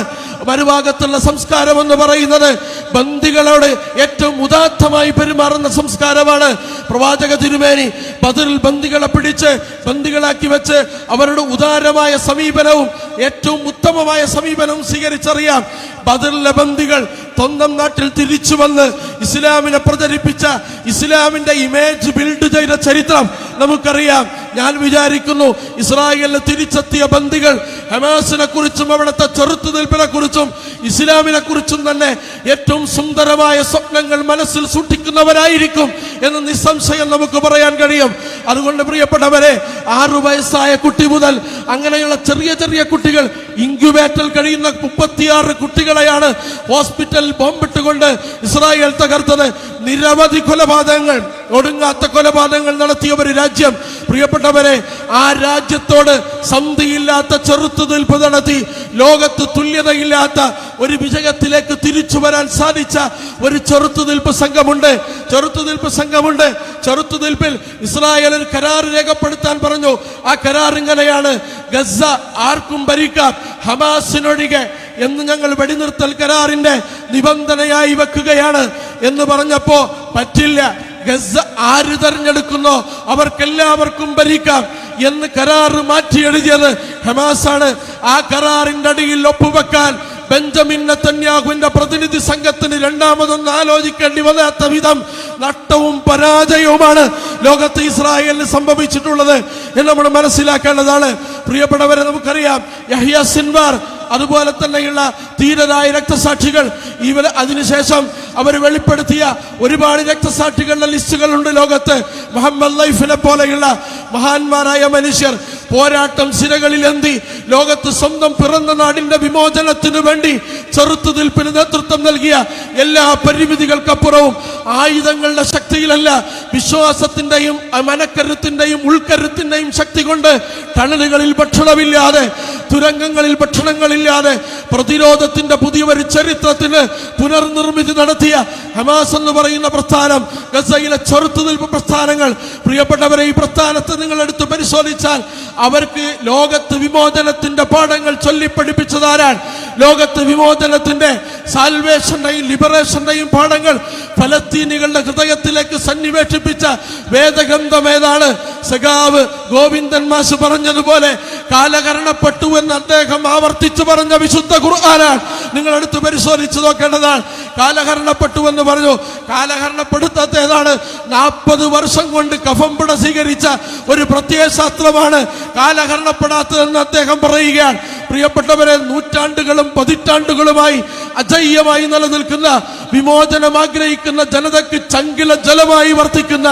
മറുഭാഗത്തുള്ള സംസ്കാരം എന്ന് പറയുന്നത് ബന്ദികളോട് ഏറ്റവും ഉദാത്തമായി പെരുമാറുന്ന സംസ്കാരമാണ്. പ്രവാചക തിരുമേനി ബദറിൽ ബന്ദികളെ പിടിച്ച് ബന്ദികളാക്കി വെച്ച് അവരുടെ ഉദാരമായ സമീപനവും ഏറ്റവും ഉത്തമമായ സമീപനവും സ്വീകരിച്ചറിയാം. ബദറിലെ ബന്ദികൾ സ്വന്തം നാട്ടിൽ തിരിച്ചു വന്ന് ഇസ്ലാമിനെ പ്രചരിപ്പിച്ച, ഇസ്ലാമിന്റെ ഇമേജ് ബിൽഡ് ചെയ്ത ചരിത്രം നമുക്കറിയാം. ഞാൻ വിചാരിക്കുന്നു ഇസ്രായേലിൽ തിരിച്ചെത്തിയ ബന്ദികൾ ഹമാസിനെ കുറിച്ചും അവിടുത്തെ ചെറുത്തുനിൽപ്പിനെ കുറിച്ചും ഇസ്ലാമിനെ കുറിച്ചും തന്നെ ഏറ്റവും സുന്ദരമായ സ്വപ്നങ്ങൾ മനസ്സിൽ സൂക്ഷിക്കുന്നവരായിരിക്കും എന്ന് നിസ്സംശയം നമുക്ക് പറയാൻ കഴിയും. അതുകൊണ്ട് പ്രിയപ്പെട്ടവരെ, 6 വയസ്സായ കുട്ടി മുതൽ അങ്ങനെയുള്ള ചെറിയ ചെറിയ കുട്ടികൾ, ഇൻക്യുബേറ്ററിൽ കഴിയുന്ന 36 കുട്ടികളെയാണ് ഹോസ്പിറ്റലിൽ ബോംബിട്ടുകൊണ്ട് ഇസ്രായേൽ തകർത്തത്. നിരവധി കൊലപാതകങ്ങൾ, ഒടുങ്ങാത്ത കൊലപാതകങ്ങൾ നടത്തിയ ഒരു രാജ്യം. പ്രിയപ്പെട്ടവരെ, ആ രാജ്യത്തോട് സന്ധിയില്ലാത്ത ചെറുത്തുനിൽപ്പ് നടത്തി ലോകത്ത് തുല്യതയില്ലാത്ത ഒരു വിജയത്തിലേക്ക് തിരിച്ചു വരാൻ സാധിച്ച ഒരു ചെറുത്തുനിൽപ്പ് സംഘമുണ്ട്. ചെറുത്തുനിൽപ്പിൽ ഇസ്രായേൽ ഒരു കരാർ രേഖപ്പെടുത്താൻ പറഞ്ഞു. ആ കരാർ ഇങ്ങനെയാണ്: ഗസ ആർക്കും ഭരിക്കാം, ഹമാസിനൊഴികെ എന്ന് ഞങ്ങൾ വെടിനിർത്തൽ കരാറിന്റെ നിബന്ധനയായി വെക്കുകയാണ് എന്ന് പറഞ്ഞപ്പോ പറ്റില്ല, ഗസ ആര് തെരഞ്ഞെടുക്കുന്നോ അവർക്കെല്ലാവർക്കും ഭരിക്കാം എന്ന് കരാർ മാറ്റി എഴുതിയത് ഹമാസാണ്. ആ കരാറിന്റെ അടിയിൽ ഒപ്പുവെക്കാൻ ബെഞ്ചമിൻ നെതന്യാഹുവിന്റെ പ്രതിനിധി സംഘത്തിന് രണ്ടാമതൊന്നും ആലോചിക്കേണ്ടി വരാത്ത വിധം നഷ്ടവും പരാജയവുമാണ് ലോകത്ത് ഇസ്രായേലിന് സംഭവിച്ചിട്ടുള്ളത് എന്ന് നമ്മൾ മനസ്സിലാക്കേണ്ടതാണ്. പ്രിയപ്പെട്ടവരെ, നമുക്കറിയാം യഹ്യ സിൻവാർ, അതുപോലെ തന്നെയുള്ള ധീരരായ രക്തസാക്ഷികൾ, അതിനുശേഷം അവർ വെളിപ്പെടുത്തിയ ഒരുപാട് രക്തസാക്ഷികളുടെ ലിസ്റ്റുകളുണ്ട് ലോകത്ത്. മുഹമ്മദ് ലൈഫിനെ പോലെയുള്ള മഹാന്മാരായ മനുഷ്യർ പോരാട്ടം സിരകളിലെന്തി ലോകത്ത് സ്വന്തം പിറന്ന നാടിന്റെ വിമോചനത്തിനു വേണ്ടി ചെറുത്തുനിൽപ്പിന് നേതൃത്വം നൽകിയ എല്ലാ പരിമിതികൾക്കപ്പുറവും ആയുധങ്ങളുടെ ശക്തിയിലല്ല, വിശ്വാസത്തിന്റെയും മനക്കരുത്തിന്റെയും ഉൾക്കരുത്തിന്റെയും ശക്തി കൊണ്ട് ടണലുകളിൽ ഭക്ഷണമില്ലാതെ, തുരങ്കങ്ങളിൽ ഭക്ഷണങ്ങളില്ലാതെ പ്രതിരോധത്തിന്റെ പുതിയൊരു ചരിത്രത്തിന് പുനർനിർമ്മിതി നടത്തിയ ഹമാസ് എന്ന് പറയുന്ന പ്രസ്ഥാനം, ഗസയിലെ ചെറുത്തുനിൽപ്പ് പ്രസ്ഥാനങ്ങൾ. പ്രിയപ്പെട്ടവരെ, ഈ പ്രസ്ഥാനത്തെ നിങ്ങൾ എടുത്ത് പരിശോധിച്ചാൽ അവർക്ക് ലോകത്ത് വിമോചനത്തിന്റെ പാഠങ്ങൾ ചൊല്ലിപ്പഠിപ്പിച്ചതാരാണ്? ലോകത്ത് വിമോചനത്തിന്റെ, സാൽവേഷന്റെയും ലിബറേഷന്റെയും പാഠങ്ങൾ ഫലസ്തീനികളുടെ ഹൃദയത്തിലേക്ക് സന്നിവേശിപ്പിച്ച വേദഗ്രന്ഥം ഏതാണ്? സഖാവ് ഗോവിന്ദൻ മാഷ് പറഞ്ഞതുപോലെ കാലഹരണപ്പെട്ടു എന്ന് അദ്ദേഹം ആവർത്തിച്ചു പറഞ്ഞ വിശുദ്ധ ഖുർആനാണ്. നിങ്ങൾ എടുത്ത് പരിശോധിച്ചു നോക്കേണ്ടതാണ്. കാലഹരണപ്പെട്ടു എന്ന് പറഞ്ഞു. കാലഹരണപ്പെടുത്താത്ത ഏതാണ്? 40 വർഷം കൊണ്ട് കഫംപിട സ്വീകരിച്ച ഒരു പ്രത്യയശാസ്ത്രമാണ് കാലഹരണപ്പെടാത്തതെന്ന് അദ്ദേഹം പറയുകയാണ്. പ്രിയപ്പെട്ടവരെ, നൂറ്റാണ്ടുകളും പതിറ്റാണ്ടുകളുമായി അജയ്യമായി നിലനിൽക്കുന്ന, വിമോചനം ആഗ്രഹിക്കുന്ന ജനതയ്ക്ക് ചങ്കില ജലമായി വർത്തിക്കുന്ന,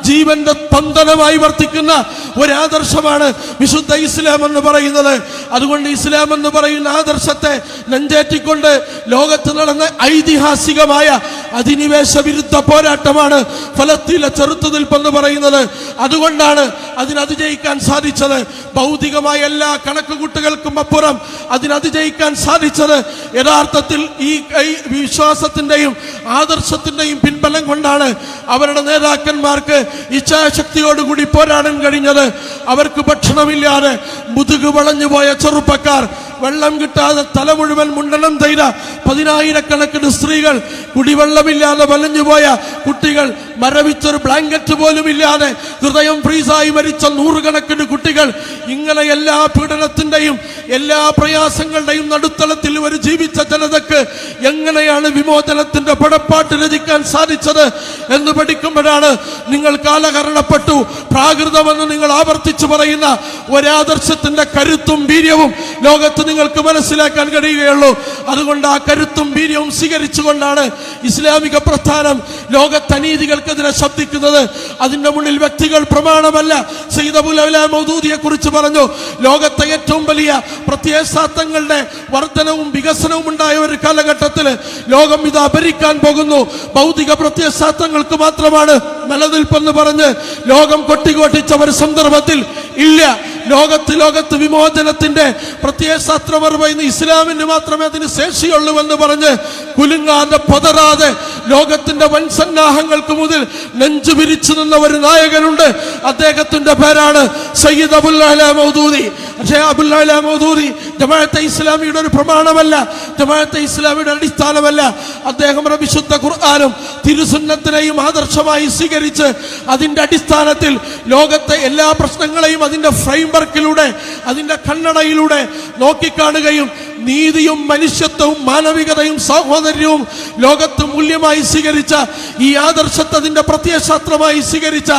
ജീവന്റെ സ്പന്ദനമായി വർത്തിക്കുന്ന ഒരാദർശമാണ് വിശുദ്ധ ഇസ്ലാം എന്ന് പറയുന്നത്. അതുകൊണ്ട് ഇസ്ലാം എന്ന് പറയുന്ന ആദർശത്തെ നെഞ്ചേറ്റിക്കൊണ്ട് ലോകത്ത് നടന്ന ഐതിഹാസികമായ അധിനിവേശ വിരുദ്ധ പോരാട്ടമാണ് ഫലസ്തീനിലെ ചെറുത്തുനിൽപ്പെന്ന് പറയുന്നത്. അതുകൊണ്ടാണ് അതിജയിക്കാൻ സാധിച്ചത്. ഭൗതികമായ എല്ലാ കണക്കുകൂട്ടുകൾക്കും അപ്പുറം അതിജയിക്കാൻ സാധിച്ചത് യഥാർത്ഥത്തിൽ ഈ വിശ്വാസത്തിന്റെയും ആദർശത്തിന്റെയും പിൻബലം കൊണ്ടാണ്. അവരുടെ നേതാക്കന്മാർക്ക് ഇച്ഛാശക്തിയോടുകൂടി പോരാടാൻ കഴിഞ്ഞത്. അവർക്ക് ഭക്ഷണമില്ലാതെ മുതുകു വളഞ്ഞുപോയ ചെറുപ്പക്കാർ, വെള്ളം കിട്ടാതെ തല മുഴുവൻ മുണ്ടനം ചെയ്ത 10,000-കണക്കിന് സ്ത്രീകൾ, കുടിവെള്ളമില്ലാതെ വലഞ്ഞുപോയ കുട്ടികൾ, മരവിച്ചൊരു ബ്ലാങ്കറ്റ് പോലും ഇല്ലാതെ ഹൃദയം ഫ്രീസായി മരിച്ച 100-കണക്കിന് കുട്ടികൾ, ഇങ്ങനെ എല്ലാ പീഡനത്തിന്റെയും എല്ലാ പ്രയാസങ്ങളുടെയും നടുത്തളത്തിൽ ഒരു ജീവിച്ച ജനതക്ക് എങ്ങനെയാണ് വിമോചനത്തിന്റെ പടപ്പാട്ട് രചിക്കാൻ സാധിച്ചത് എന്ന് പഠിക്കുമ്പോഴാണ് നിങ്ങൾ കാലഹരണപ്പെട്ടു പ്രാകൃതമെന്ന് നിങ്ങൾ ആവർത്തിച്ചു പറയുന്ന ഒരാദർശത്തിന്റെ കരുത്തും വീര്യവും ലോകത്ത് നിങ്ങൾക്ക് മനസ്സിലാക്കാൻ കഴിയുകയുള്ളൂ. അതുകൊണ്ട് ആ കരുത്തും വീര്യവും സ്വീകരിച്ചുകൊണ്ടാണ് ഇസ്ലാമിക പ്രസ്ഥാനം ലോകത്ത് അനീതികൾക്കെതിരെ ശബ്ദിക്കുന്നത്. അതിന്റെ മുന്നിൽ വ്യക്തികൾ പ്രമാണമല്ല. സയ്യിദ് അബുൽ അഅ്ല മൗദൂദിയെ കുറിച്ച് പറഞ്ഞു, ലോകത്തെ ഏറ്റവും വലിയ പ്രത്യയശാസ്ത്രങ്ങളുടെ വർധനവും വികസനവും ഉണ്ടായ ഒരു കാലഘട്ടത്തിൽ ലോകം ഇത് ഭരിക്കാൻ പോകുന്നു. ഭൗതിക പ്രത്യയശാസ്ത്രങ്ങൾക്ക് മാത്രമാണ് നിലനിൽപ്പെന്ന് പറഞ്ഞ് ലോകം കൊട്ടിഘോഷിച്ച ഒരു സന്ദർഭത്തിൽ ഇല്ല. ലോകത്ത് വിമോചനത്തിന്റെ പ്രത്യയശാസ്ത്രം പറയുന്ന ഇസ്ലാമിന് മാത്രമേ അതിന് ശേഷിയുള്ളൂവെന്ന് പറഞ്ഞ് കുലുങ്ങാതെ പതറാതെ ലോകത്തിന്റെ വൻ സന്നാഹങ്ങൾക്ക് മുതൽ നെഞ്ചു പിരിച്ചു നിന്ന ഒരു നായകനുണ്ട്. അദ്ദേഹത്തിന്റെ പേരാണ് സയ്യിദ് അബുൽ അഅ്ല മൗദൂദി. പക്ഷേ അബുൽ അഅ്ല മൗദൂദി ജമാഅത്തെ ഇസ്ലാമിയുടെ ഒരു പ്രമാണമല്ല, ജമാഅത്തെ ഇസ്ലാമിയുടെ അടിസ്ഥാനമല്ല. അദ്ദേഹം വിശുദ്ധ ഖുർആനും തിരുസുന്നത്തിനെയും ആദർശമായി സ്വീകരിച്ച് അതിന്റെ അടിസ്ഥാനത്തിൽ ലോകത്തെ എല്ലാ പ്രശ്നങ്ങളെയും അതിന്റെ ഫ്രെയിംവർക്കിലൂടെ, അതിന്റെ കണ്ണടയിലൂടെ നോക്കിക്കാണുകയും നീതിയും മനുഷ്യത്വവും മാനവികതയും സാഹോദര്യവും ലോകത്ത് മൂല്യമായി സ്വീകരിച്ച ഈ ആദർശത്തെ അതിന്റെ പ്രത്യയശാസ്ത്രമായി സ്വീകരിച്ച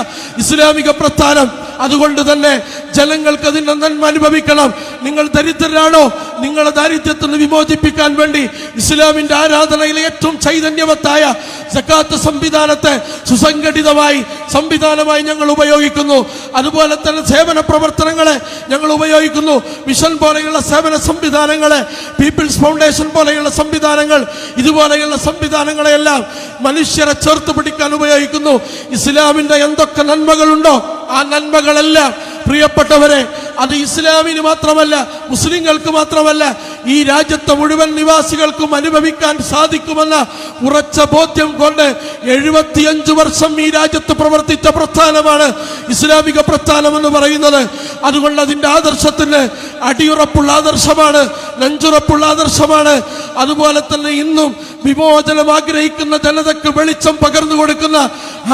ഇസ്ലാമിക പ്രസ്ഥാനം. അതുകൊണ്ട് തന്നെ ജനങ്ങൾക്ക് അതിന്റെ നന്മ അനുഭവിക്കണം. നിങ്ങൾ ദരിദ്രരാണോ? നിങ്ങളെ ദാരിദ്ര്യത്തിൽ നിന്ന് വിമോചിപ്പിക്കാൻ വേണ്ടി ഇസ്ലാമിന്റെ ആരാധനയിലെ ഏറ്റവും ചൈതന്യവത്തായ സക്കാത്ത് സംവിധാനത്തെ സുസംഘടിതമായി സംവിധാനമായി ഞങ്ങൾ ഉപയോഗിക്കുന്നു. അതുപോലെ തന്നെ സേവന പ്രവർത്തനങ്ങളെ ഞങ്ങൾ ഉപയോഗിക്കുന്നു. മിഷൻ പോലെയുള്ള സേവന സംവിധാനങ്ങളെ, പീപ്പിൾസ് ഫൗണ്ടേഷൻ പോലെയുള്ള സംവിധാനങ്ങൾ, ഇതുപോലെയുള്ള സംവിധാനങ്ങളെയെല്ലാം മനുഷ്യരെ ചേർത്ത് പിടിക്കാൻ ഉപയോഗിക്കുന്നു. ഇസ്ലാമിന്റെ എന്തൊക്കെ നന്മകളുണ്ടോ ആ നന്മകളെല്ലാം പ്രിയപ്പെട്ടവരെ, അത് ഇസ്ലാമിന് മാത്രമല്ല, മുസ്ലിങ്ങൾക്ക് മാത്രമല്ല, ഈ രാജ്യത്തെ മുഴുവൻ നിവാസികൾക്കും അനുഭവിക്കാൻ സാധിക്കുമെന്ന ഉറച്ച ബോധ്യം കൊണ്ട് 75 വർഷം ഈ രാജ്യത്ത് പ്രവർത്തിച്ച പ്രസ്ഥാനമാണ് ഇസ്ലാമിക പ്രസ്ഥാനം എന്ന് പറയുന്നത്. അതുകൊണ്ട് അതിന്റെ ആദർശത്തിന് അടിയുറപ്പുള്ള ആദർശമാണ്, നെഞ്ചുറപ്പുള്ള ആദർശമാണ്. അതുപോലെ തന്നെ ഇന്നും വിമോചനം ആഗ്രഹിക്കുന്ന ജനതയ്ക്ക് വെളിച്ചം പകർന്നു കൊടുക്കുന്ന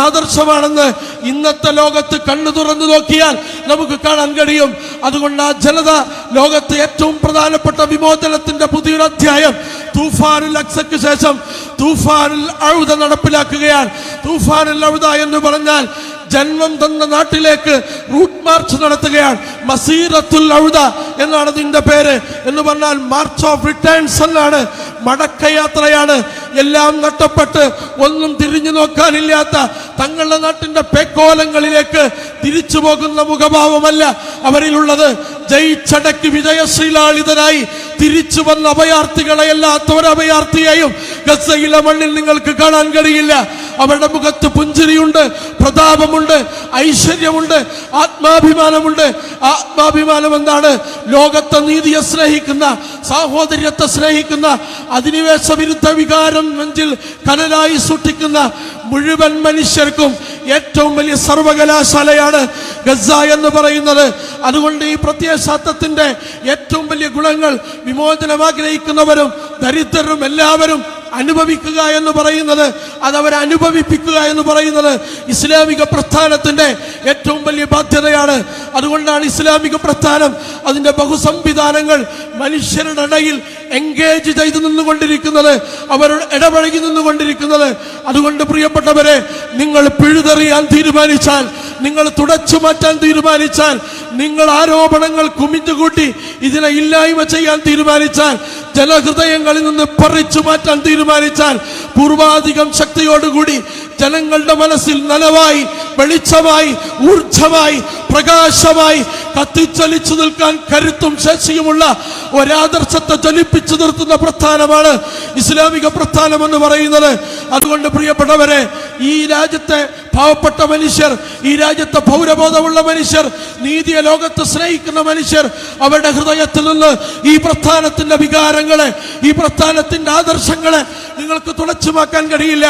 ആദർശമാണെന്ന് ഇന്നത്തെ ലോകത്ത് കണ്ണു തുറന്നു നോക്കിയാൽ നമുക്ക് കാണാൻ കഴിയും. അതുകൊണ്ട് ആ ജനത ലോകത്ത് ഏറ്റവും പ്രധാനപ്പെട്ട വിമോചനത്തിന്റെ പുതിയൊരു അധ്യായം തൂഫാനുൽ അഖ്സയ്ക്ക് ശേഷം തൂഫാനുൽ ഔദ നടപ്പിലാക്കുകയാണ്. തൂഫാനുൽ ഔദ എന്ന് പറഞ്ഞാൽ ജന്മം തന്ന നാട്ടിലേക്ക് റൂട്ട് മാർച്ച് നടത്തുകയാണ്. മസീറത്തുൽ ഔദ എന്നാണ് ഇതിന്റെ പേര്. എന്ന് പറഞ്ഞാൽ മാർച്ച് ഓഫ് റിട്ടേൺസ് എന്നാണ്, മടക്കയാത്രയാണ്. എല്ലാം നഷ്ടപ്പെട്ട് ഒന്നും തിരിഞ്ഞു നോക്കാനില്ലാത്ത തങ്ങളുടെ നാട്ടിന്റെ പേക്കോലങ്ങളിലേക്ക് തിരിച്ചു പോകുന്ന മുഖഭാവമല്ല അവരിലുള്ളത്. ജയിച്ചടക്കി വിജയശ്രീലാളിതരായി തിരിച്ചു വന്ന അഭയാർത്ഥികളെ അല്ലാത്ത ഒരഭയാർത്ഥിയെയും ഗസയിലെ മണ്ണിൽ നിങ്ങൾക്ക് കാണാൻ കഴിയില്ല. അവരുടെ മുഖത്ത് പുഞ്ചിരിയുണ്ട്, പ്രതാപമുണ്ട്, ഐശ്വര്യമുണ്ട്, ആത്മാഭിമാനമുണ്ട്. ആത്മാഭിമാനം എന്താണ്? ലോകത്തെ നീതിയെ സ്നേഹിക്കുന്ന, സാഹോദര്യത്തെ സ്നേഹിക്കുന്ന, അധിനിവേശ വിരുദ്ധ വികാരം നെഞ്ചിൽ കനലായി സൂക്ഷിക്കുന്ന മുഴുവൻ മനുഷ്യർക്കും ഏറ്റവും വലിയ സർവകലാശാലയാണ് ഗസ എന്ന് പറയുന്നത്. അതുകൊണ്ട് ഈ പ്രത്യയശാസ്ത്രത്തിന്റെ ഏറ്റവും വലിയ ഗുണങ്ങൾ വിമോചനം ആഗ്രഹിക്കുന്നവരും ദരിദ്രരും എല്ലാവരും അനുഭവിക്കുക എന്ന് പറയുന്നത്, അതവരെ അനുഭവിപ്പിക്കുക എന്ന് പറയുന്നത് ഇസ്ലാമിക പ്രസ്ഥാനത്തിന്റെ ഏറ്റവും വലിയ ബാധ്യതയാണ്. അതുകൊണ്ടാണ് ഇസ്ലാമിക പ്രസ്ഥാനം അതിന്റെ ബഹുസംവിധാനങ്ങൾ മനുഷ്യരുടെ ഇടയിൽ എൻഗേജ് ചെയ്ത് നിന്നുകൊണ്ടിരിക്കുന്നത്, അവരോട് ഇടപഴകി നിന്നുകൊണ്ടിരിക്കുന്നത്. അതുകൊണ്ട് പ്രിയപ്പെട്ടവരെ, നിങ്ങൾ പിഴുതെറിയാൻ തീരുമാനിച്ചാൽ, നിങ്ങൾ തുടച്ചു മാറ്റാൻ തീരുമാനിച്ചാൽ, നിങ്ങൾ ആരോപണങ്ങൾ കുമിഞ്ഞുകൂട്ടി ഇതിനെ ഇല്ലായ്മ ചെയ്യാൻ തീരുമാനിച്ചാൽ, ജനഹൃദയങ്ങളിൽ നിന്ന് പറിച്ചു മാറ്റാൻ തീരുമാനിച്ചാൽ, പൂർവാധികം ശക്തിയോടുകൂടി ജനങ്ങളുടെ മനസ്സിൽ നനവായി വെളിച്ചമായി, ഊർജമായി, പ്രകാശമായി കത്തിച്ചലിച്ചു നിൽക്കാൻ കരുത്തും ശേഷിയുമുള്ള ഒരാദർശത്തെ ജ്വലിപ്പിച്ചു നിർത്തുന്ന പ്രസ്ഥാനമാണ് ഇസ്ലാമിക പ്രസ്ഥാനം എന്ന് പറയുന്നത്. അതുകൊണ്ട് പ്രിയപ്പെട്ടവരെ, ഈ രാജ്യത്തെ പാവപ്പെട്ട മനുഷ്യർ, ഈ രാജ്യത്തെ പൗരബോധമുള്ള മനുഷ്യർ, നീതിയെ ലോകത്ത് സ്നേഹിക്കുന്ന മനുഷ്യർ, അവരുടെ ഹൃദയത്തിൽ നിന്ന് ഈ പ്രസ്ഥാനത്തിന്റെ വികാരങ്ങളെ, ഈ പ്രസ്ഥാനത്തിന്റെ ആദർശങ്ങളെ നിങ്ങൾക്ക് തുടച്ചു മാറ്റാൻ കഴിയില്ല.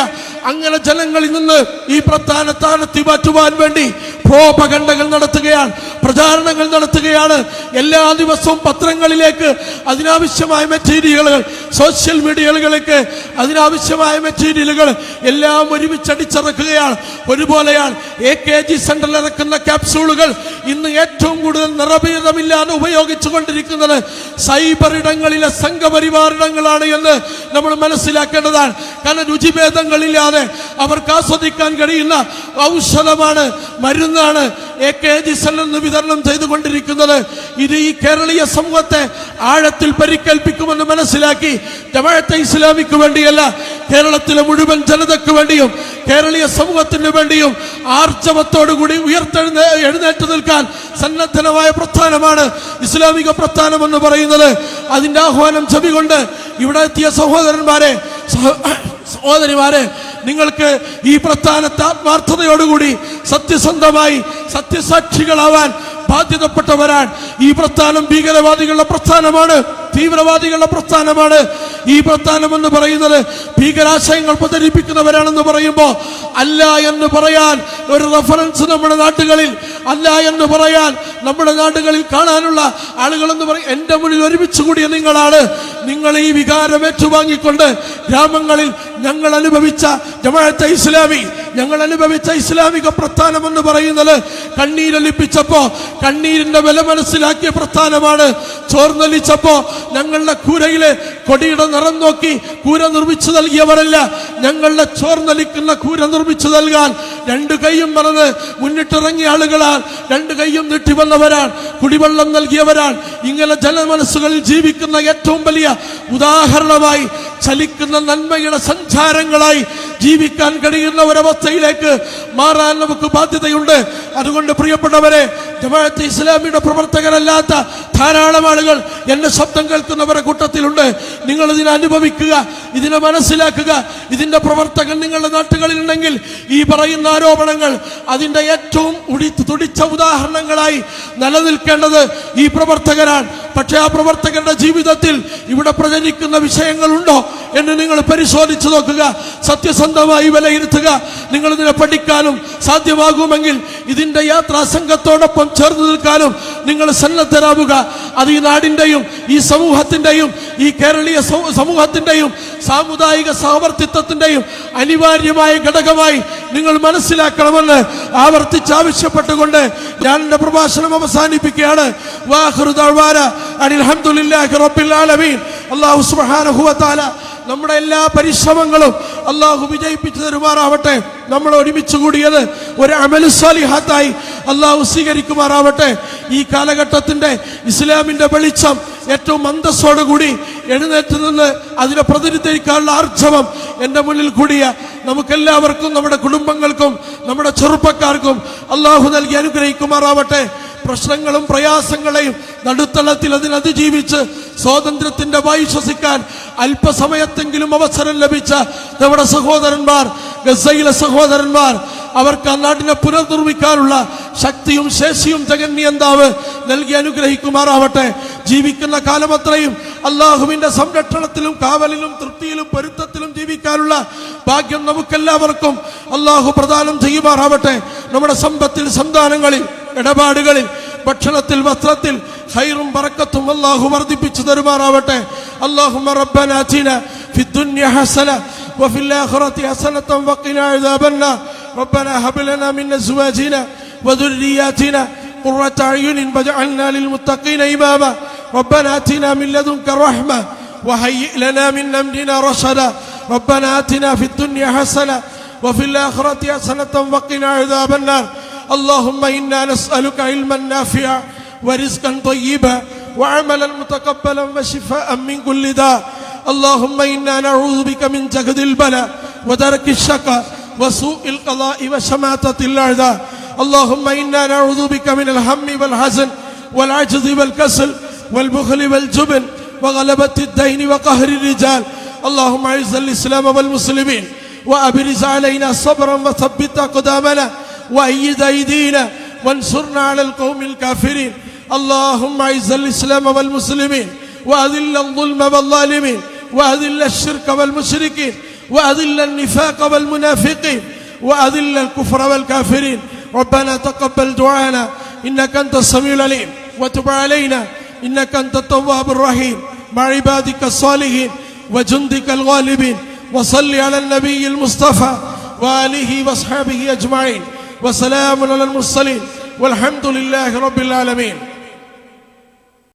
അങ്ങനെ ജനങ്ങളിൽ നിന്ന് ഈ പ്രസ്ഥാനത്തെ അടർത്തി മാറ്റുവാൻ വേണ്ടി പ്രോപഗണ്ടകൾ നടത്തുകയാണ്, പ്രചാരണങ്ങൾ നടത്തുകയാണ്. എല്ലാ ദിവസവും പത്രങ്ങളിലേക്ക് അതിനാവശ്യമായ മെറ്റീരിയലുകൾ, സോഷ്യൽ മീഡിയകളിലേക്ക് അതിനാവശ്യമായ മെറ്റീരിയലുകൾ എല്ലാം ഒരുമിച്ചടിച്ചിറക്കുകയാണ്. ഒരുപോലെയാണ് AKG സെന്ററിൽ ഇറക്കുന്ന ക്യാപ്സൂളുകൾ ഇന്ന് ഏറ്റവും കൂടുതൽ നിറഭേദമില്ലാതെ ഉപയോഗിച്ചു കൊണ്ടിരിക്കുന്നത് സൈബർ ഇടങ്ങളിലെ സംഘപരിവാറിടങ്ങളാണ് എന്ന് നമ്മൾ മനസ്സിലാക്കേണ്ടതാണ്. കാരണം രുചിഭേദങ്ങളില്ലാതെ അവർക്ക് ആസ്വദിക്കാൻ കഴിയുന്ന ഔഷധമാണ്, മരുന്നാണ് AKG സെന്ററിൽ വിതരണം ചെയ്തുകൊണ്ടിരിക്കുന്നത്. ഇത് ഈ കേരളീയ സമൂഹത്തെ ആഴത്തിൽ പരിക്കേൽപ്പിക്കുമെന്ന് മനസ്സിലാക്കി ജമാഅത്തെ ഇസ്ലാമിക്ക് വേണ്ടിയല്ല, കേരളത്തിലെ മുഴുവൻ ജനതയ്ക്ക് വേണ്ടിയും കേരളീയ സമൂഹത്തിന് വേണ്ടിയും ആർജവത്തോടുകൂടി എഴുന്നേറ്റ് നിൽക്കാൻ സന്നദ്ധമായ പ്രസ്ഥാനമാണ് ഇസ്ലാമിക പ്രസ്ഥാനം എന്ന് പറയുന്നത്. അതിന്റെ ആഹ്വാനം ചെവികൊണ്ട് ഇവിടെ എത്തിയ സഹോദരിമാരെ, നിങ്ങൾക്ക് ഈ പ്രസ്ഥാനത്തെ ആത്മാർത്ഥതയോടുകൂടി സത്യസന്ധമായി സത്യസാക്ഷികളാവാൻ ബാധ്യതപ്പെട്ടവരാണ്. ഈ പ്രസ്ഥാനം ഭീകരവാദികളുടെ പ്രസ്ഥാനമാണ്, തീവ്രവാദികളുടെ പ്രസ്ഥാനമാണ്. ഈ പ്രസ്ഥാനം എന്ന് പറയുന്നത് ഭീകരാശയങ്ങൾ പ്രചരിപ്പിക്കുന്നവരാണെന്ന് പറയുമ്പോൾ അല്ല എന്ന് പറയാൻ ഒരു റെഫറൻസ് നമ്മുടെ നാട്ടുകളിൽ, അല്ല എന്ന് പറയാൻ നമ്മുടെ നാടുകളിൽ കാണാനുള്ള ആളുകളെന്ന് പറയും എന്റെ മുന്നിൽ ഒരുമിച്ച് കൂടിയ നിങ്ങളാണ്. നിങ്ങൾ ഈ വികാരം ഏറ്റുവാങ്ങിക്കൊണ്ട് ഗ്രാമങ്ങളിൽ ഞങ്ങൾ അനുഭവിച്ച ജമാഅത്തെ ഇസ്ലാമി, ഞങ്ങൾ അനുഭവിച്ച ഇസ്ലാമിക പ്രസ്ഥാനം എന്ന് പറയുന്നത് കണ്ണീരൊലിപ്പിച്ചപ്പോ കണ്ണീരിന്റെ വില മനസ്സിലാക്കിയ പ്രസ്ഥാനമാണ്. ചോർന്നൊലിച്ചപ്പോ ഞങ്ങളുടെ കൂരയിലെ കൊടിയുടെ നിറം നോക്കി കൂര നിർമ്മിച്ചു നൽകിയവരല്ല, ഞങ്ങളുടെ ചോർന്നൊലിക്കുന്ന കൂര നിർമ്മിച്ചു നൽകാൻ രണ്ടു കൈയും മറന്ന് മുന്നിട്ടിറങ്ങിയ ആളുകളാൽ, രണ്ടു കൈയും നീട്ടി വന്നവരാണ്, കുടിവെള്ളം നൽകിയവരാണ്. ഇങ്ങനെ ജനമനസ്സുകളിൽ ജീവിക്കുന്ന ഏറ്റവും വലിയ ഉദാഹരണമായി ചലിക്കുന്ന നന്മയുടെ സഞ്ചാരങ്ങളായി ജീവിക്കാൻ കഴിയുന്ന ഒരവസ്ഥയിലേക്ക് മാറാൻ നമുക്ക് ബാധ്യതയുണ്ട്. അതുകൊണ്ട് പ്രിയപ്പെട്ടവരെ, ജമാഅത്തെ ഇസ്ലാമിയുടെ പ്രവർത്തകരല്ലാത്ത ധാരാളം ആളുകൾ എന്റെ ശബ്ദം കേൾക്കുന്നവരുടെ കൂട്ടത്തിലുണ്ട്. നിങ്ങൾ ഇതിനെ അനുഭവിക്കുക, ഇതിനെ മനസ്സിലാക്കുക. ഇതിന്റെ പ്രവർത്തകൻ നിങ്ങളുടെ നാട്ടുകളിൽ ഉണ്ടെങ്കിൽ ഈ പറയുന്ന ആരോപണങ്ങൾ അതിന്റെ ഏറ്റവും തുടിച്ച ഉദാഹരണങ്ങളായി നിലനിൽക്കേണ്ടത് ഈ പ്രവർത്തകരാണ്. പക്ഷെ ആ പ്രവർത്തകരുടെ ജീവിതത്തിൽ ഇവിടെ പ്രചരിക്കുന്ന വിഷയങ്ങളുണ്ടോ എന്ന് നിങ്ങൾ പരിശോധിച്ചു നോക്കുക, സത്യസന്ധമായി വിലയിരുത്തുക. നിങ്ങൾ ഇതിനെ പഠിക്കാനും സാധ്യമാകുമെങ്കിൽ ഇതിന്റെ യാത്രാ സംഘത്തോടൊപ്പം ചേർന്ന് നിൽക്കാനും നിങ്ങൾ സന്നദ്ധരാവുക. അത് ഈ നാടിന്റെയും ഈ സമൂഹത്തിന്റെയും ഈ കേരളീയ സമൂഹത്തിന്റെയും സാമുദായിക സഹവർത്തിത്വത്തിന്റെയും അനിവാര്യമായ ഘടകമായി നിങ്ങൾ മനസ്സിലാക്കണമെന്ന് ആവർത്തിച്ച് ആവശ്യപ്പെട്ടുകൊണ്ട് ഞാൻ എന്റെ പ്രഭാഷണം അവസാനിപ്പിക്കുകയാണ്. വാഖിറു ദഅ്വാന അനിൽ ഹംദുലില്ലാഹി റബ്ബിൽ ആലമീൻ. അല്ലാഹു സുബ്ഹാനഹു വ തആല നമ്മുടെ എല്ലാ പരിശ്രമങ്ങളും അള്ളാഹു വിജയിപ്പിച്ചു തരുമാറാവട്ടെ. നമ്മൾ ഒരുമിച്ച് കൂടിയത് ഒരു അമലു സാലിഹാത്തായി അള്ളാഹു സ്വീകരിക്കുമാറാവട്ടെ. ഈ കാലഘട്ടത്തിന്റെ ഇസ്ലാമിന്റെ വെളിച്ചം ഏറ്റവും അന്തസ്സോടുകൂടി എഴുന്നേറ്റ് നിന്ന് അതിനെ പ്രതിനിധീകരിക്കാനുള്ള ആർജവം എന്റെ മുന്നിൽ കൂടിയ നമുക്കെല്ലാവർക്കും, നമ്മുടെ കുടുംബങ്ങൾക്കും, നമ്മുടെ ചെറുപ്പക്കാർക്കും അള്ളാഹു നൽകി അനുഗ്രഹിക്കുമാറാവട്ടെ. പ്രശ്നങ്ങളും പ്രയാസങ്ങളെയും നടുത്തളത്തിൽ അതിനതിജീവിച്ച് സ്വാതന്ത്ര്യത്തിന്റെ വായു ശ്വസിക്കാൻ അല്പസമയത്തെങ്കിലും അവസരം ലഭിച്ച നമ്മുടെ സഹോദരന്മാർ, ഗസയിലെ സഹോദരന്മാർ, അവർക്ക് ആ നാടിനെ പുനർനിർമ്മിക്കാനുള്ള ശക്തിയും ശേഷിയും ജഗന്യന്താവ് നൽകി അനുഗ്രഹിക്കുമാറാവട്ടെ. ജീവിക്കുന്ന കാലമത്രയും അള്ളാഹുവിന്റെ സംരക്ഷണത്തിലും കാവലിലും തൃപ്തിയിലും പൊരുത്തത്തിലും ജീവിക്കാനുള്ള ഭാഗ്യം നമുക്കെല്ലാവർക്കും അള്ളാഹു പ്രദാനം ചെയ്യുമാറാവട്ടെ. നമ്മുടെ സമ്പത്തിൽ, സന്താനങ്ങളിൽ, ഇടപാടുകളിൽ, ഭക്ഷണത്തിൽ, വസ്ത്രത്തിൽ ഖൈറും ബറക്കത്തും അല്ലാഹു വർദ്ധിപ്പിച്ചു തരുമാറാവട്ടെ. അല്ലാഹുമ്മ റബ്ബന ആതിനാ ഫിദ്ദുനിയ ഹസന വഫിൽ ആഖിറതി ഹസനതൻ വഖിനാ അദാബന്നാർ. റബ്ബന ഹബ് ലനാ മിൻ അസ്വാജിനാ വദുർരിയാതിനാ ഖുർറത അയുനിൻ വജഅൽനാ ലിൽമുത്തഖീന ഇമാമാ. റബ്ബന ആതിനാ മിൻ ലദുൻക റഹ്മ വഹയ്യിഅ ലനാ മിൻ അംരിനാ റശദാ. റബ്ബന ആതിനാ ഫിദ്ദുനിയ ഹസന വഫിൽ ആഖിറതി ഹസനതൻ വഖിനാ അദാബന്നാർ. اللهم إنا نسألك علما نافعا ورزقا طيبا وعملا متقبلا وشفاء من كل داء. اللهم إنا نعوذ بك من جهد البلاء ودرك الشقاء وسوء القضاء وشماتة الأعداء. اللهم إنا نعوذ بك من الهم والحزن والعجز والكسل والبخل والجبن وغلبة الدين وقهر الرجال. اللهم أعز الإسلام والمسلمين وأبرز علينا صبرا وثبت أقدامنا وأيد أيدينا وانصرنا على القوم الكافرين. اللهم أعز الإسلام والمسلمين وأذل الظلم والظالمين وأذل الشرك والمشركين وأذل النفاق والمنافقين وأذل الكفر والكافرين. ربنا تقبل دعانا إنك أنت السميع العليم وتب علينا إنك أنت التواب الرحيم مع عبادك الصالحين وجندك الغالبين. وصل على النبي المصطفى وآله وأصحابه أجمعين وسلام على المرسلين والحمد لله رب العالمين.